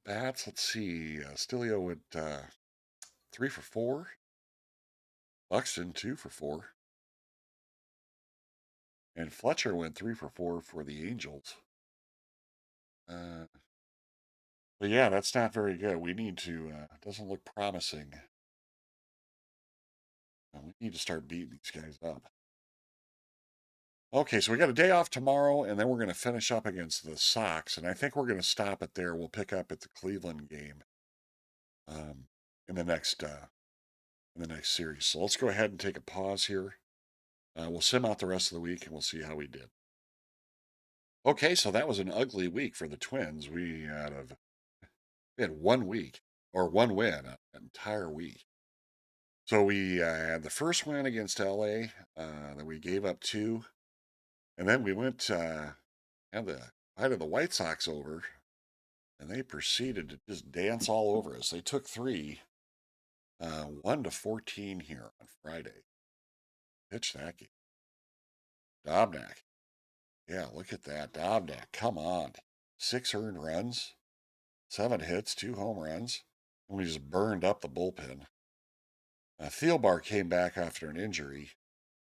Bats, let's see. Stilio went 3 for 4. Buxton 2 for 4. And Fletcher went 3 for 4 for the Angels. But yeah, that's not very good. We need to, doesn't look promising. We need to start beating these guys up. Okay, so we got a day off tomorrow, and then we're going to finish up against the Sox, and I think we're going to stop it there. We'll pick up at the Cleveland game um, in the next series. So let's go ahead and take a pause here. We'll sim out the rest of the week, and we'll see how we did. Okay, so that was an ugly week for the Twins. We had a We had 1 week or one win an entire week. So we had the first win against LA, then we gave up two, and then we went had the had the White Sox over, and they proceeded to just dance all over us. They took three, 1-14 here on Friday. Pitched that game. Dobnak. Yeah, look at that. Dobnak. Come on. 6 earned runs, 7 hits, 2 home runs. And we just burned up the bullpen. Thielbar came back after an injury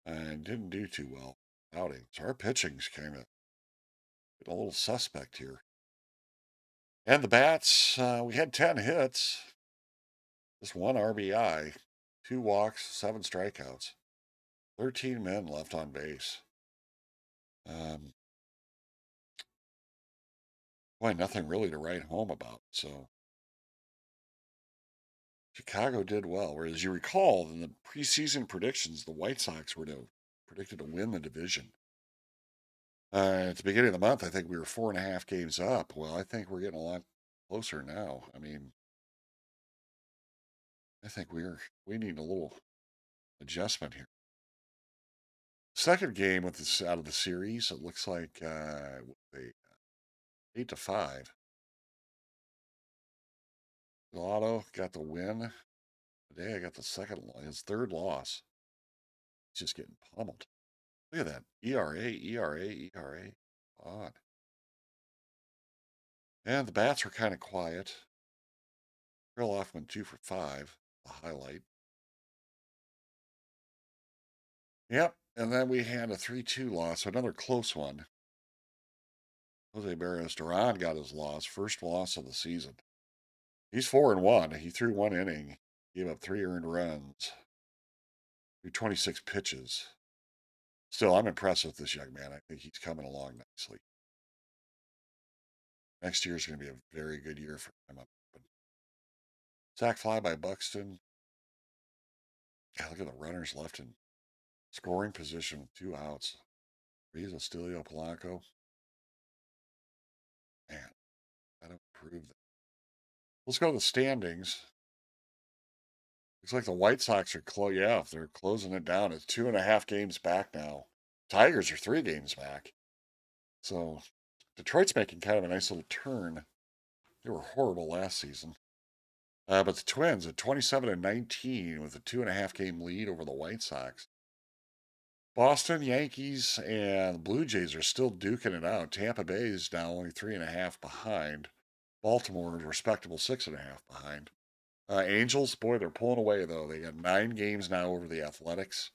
and didn't do too well outing. So our pitching's kind of a little suspect here. And the bats, we had 10 hits, just 1 RBI, 2 walks, 7 strikeouts, 13 men left on base. Um, Boy, nothing really to write home about. So Chicago did well. Whereas you recall in the preseason predictions, the White Sox were predicted to win the division. At the beginning of the month, I think we were 4.5 games up. Well, I think we're getting a lot closer now. I mean, I think we need a little adjustment here. Second game with this out of the series, it looks like they 8-5. Lotto got the win. Today I got his third loss. He's just getting pummeled. Look at that. ERA. Odd. And the bats were kind of quiet. Kriloff went 2 for 5. The highlight. Yep. And then we had a 3-2 loss, another close one. Jose Duran got his loss, first loss of the season. He's 4-1. He threw 1 inning, gave up 3 earned runs, threw 26 pitches. Still, I'm impressed with this young man. I think he's coming along nicely. Next year is going to be a very good year for him. Sack fly by Buxton. God, look at the runners left in scoring position with 2 outs. Rizzo, Stilio, Polanco. Man, gotta improve that. Let's go to the standings. Looks like the White Sox are they're closing it down. It's 2.5 games back now. Tigers are 3 games back. So Detroit's making kind of a nice little turn. They were horrible last season. But the Twins at 27-19 with a 2.5 game lead over the White Sox. Boston, Yankees, and Blue Jays are still duking it out. Tampa Bay is now only 3.5 behind. Baltimore is respectable 6.5 behind. Angels, boy, they're pulling away though. They got 9 games now over the Athletics,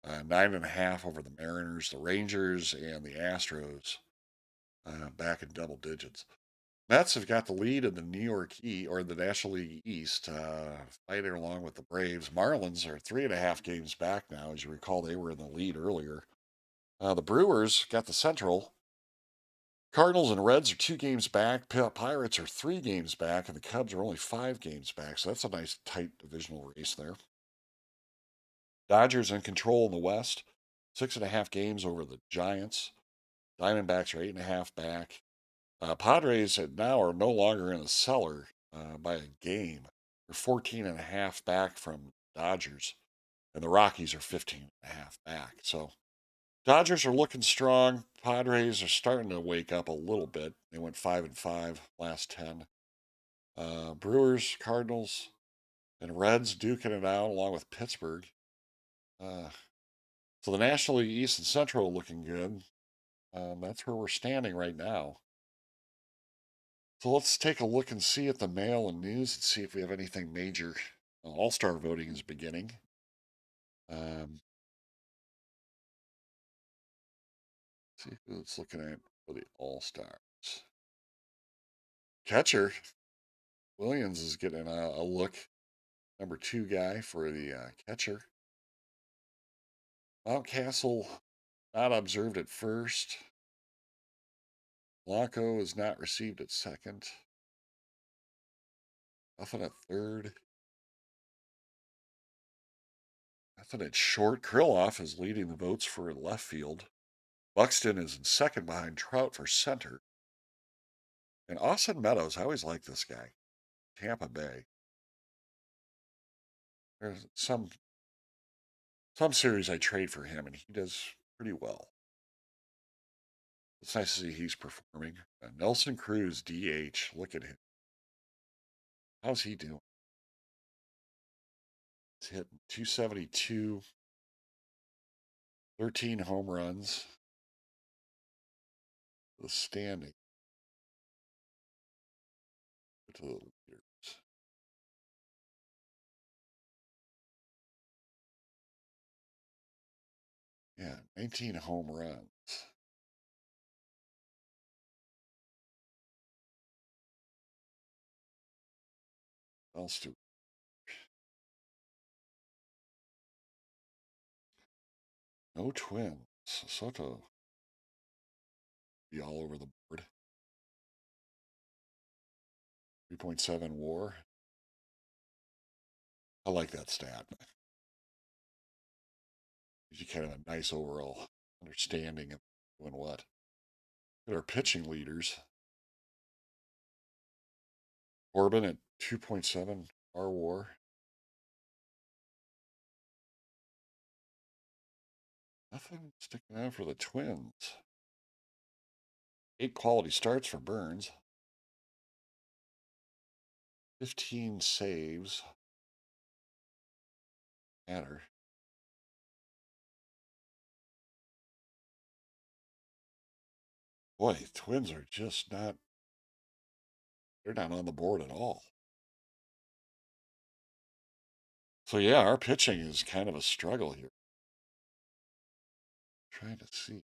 9.5 over the Mariners, the Rangers, and the Astros, back in double digits. Mets have got the lead in the New York or the National League East, fighting along with the Braves. Marlins are 3.5 games back now. As you recall, they were in the lead earlier. The Brewers got the Central. Cardinals and Reds are 2 games back. Pirates are 3 games back, and the Cubs are only 5 games back. So that's a nice tight divisional race there. Dodgers in control in the West, 6.5 games over the Giants. Diamondbacks are 8.5 back. Padres now are no longer in the cellar by a game. They're 14.5 back from Dodgers, and the Rockies are 15.5 back. So Dodgers are looking strong. Padres are starting to wake up a little bit. They went 5-5 last 10. Brewers, Cardinals, and Reds duking it out along with Pittsburgh. So the National League East and Central are looking good. That's where we're standing right now. So let's take a look and see at the mail and news and see if we have anything major. All-star voting is beginning. Um, see who it's looking at for the All-Stars. Catcher Williams is getting a look. Number 2 guy for the catcher. Mountcastle not observed at first. Blanco is not received at second. Nothing at third. Nothing at short. Kriloff is leading the votes for left field. Buxton is in second behind Trout for center. And Austin Meadows, I always like this guy. Tampa Bay. There's some series I trade for him, and he does pretty well. It's nice to see he's performing. Nelson Cruz, DH. Look at him. How's he doing? He's hitting 272, 13 home runs. The standing to the leaders. Yeah, 19 home runs. What else do no twins. Soto be all over the board. 3.7 WAR. I like that stat. Gives you kind of a nice overall understanding of doing what. At our pitching leaders. Corbin at 2.7 R WAR. Nothing sticking out for the Twins. 8 quality starts for Burns. 15 saves. Matter. Boy, Twins are just not, they're not on the board at all. So yeah, our pitching is kind of a struggle here. Trying to see.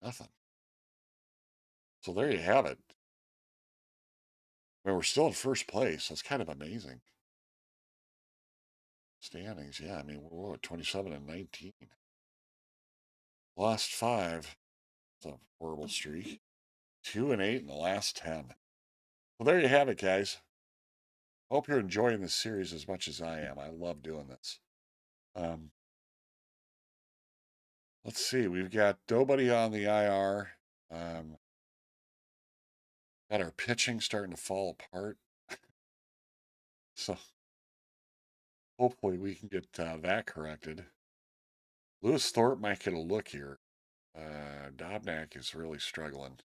Nothing. So there you have it. I mean, we're still in first place. That's kind of amazing. Standings, yeah. I mean, we're at 27 and 19. Lost 5. It's a horrible streak. 2 and 8 in the last 10. Well, there you have it, guys. Hope you're enjoying this series as much as I am. I love doing this. Um, let's see. We've got nobody on the IR. Um, got our pitching starting to fall apart. So hopefully we can get that corrected. Lewis Thorpe might get a look here. Dobnak is really struggling,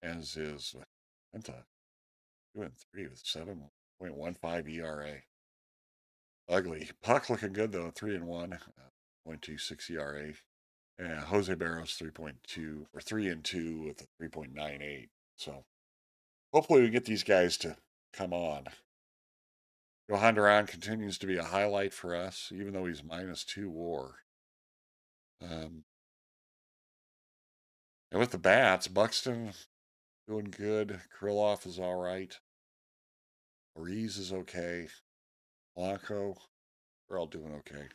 as is Venta. 2-3 with 7.15 ERA. Ugly. Puck looking good though, 3-1, 0.26 ERA. And Jose Barros 3.2 or 3-2 with a 3.98. So hopefully we get these guys to come on. Johan Duran continues to be a highlight for us, even though he's -2 WAR. And with the bats, Buxton doing good. Krylov is all right. Reese is okay. Polanco, we're all doing okay.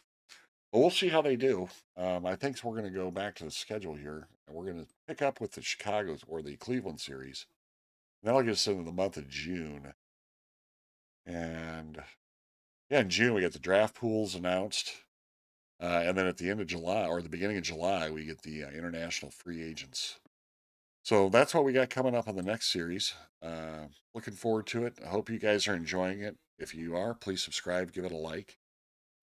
But we'll see how they do. I think we're going to go back to the schedule here, and we're going to pick up with the Chicago's or the Cleveland series. And that'll get us into the month of June. And yeah, in June we get the draft pools announced. And then at the end of July or the beginning of July, we get the international free agents. So that's what we got coming up on the next series. Looking forward to it. I hope you guys are enjoying it. If you are, please subscribe, give it a like.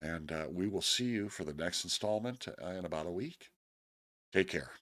And we will see you for the next installment in about a week. Take care.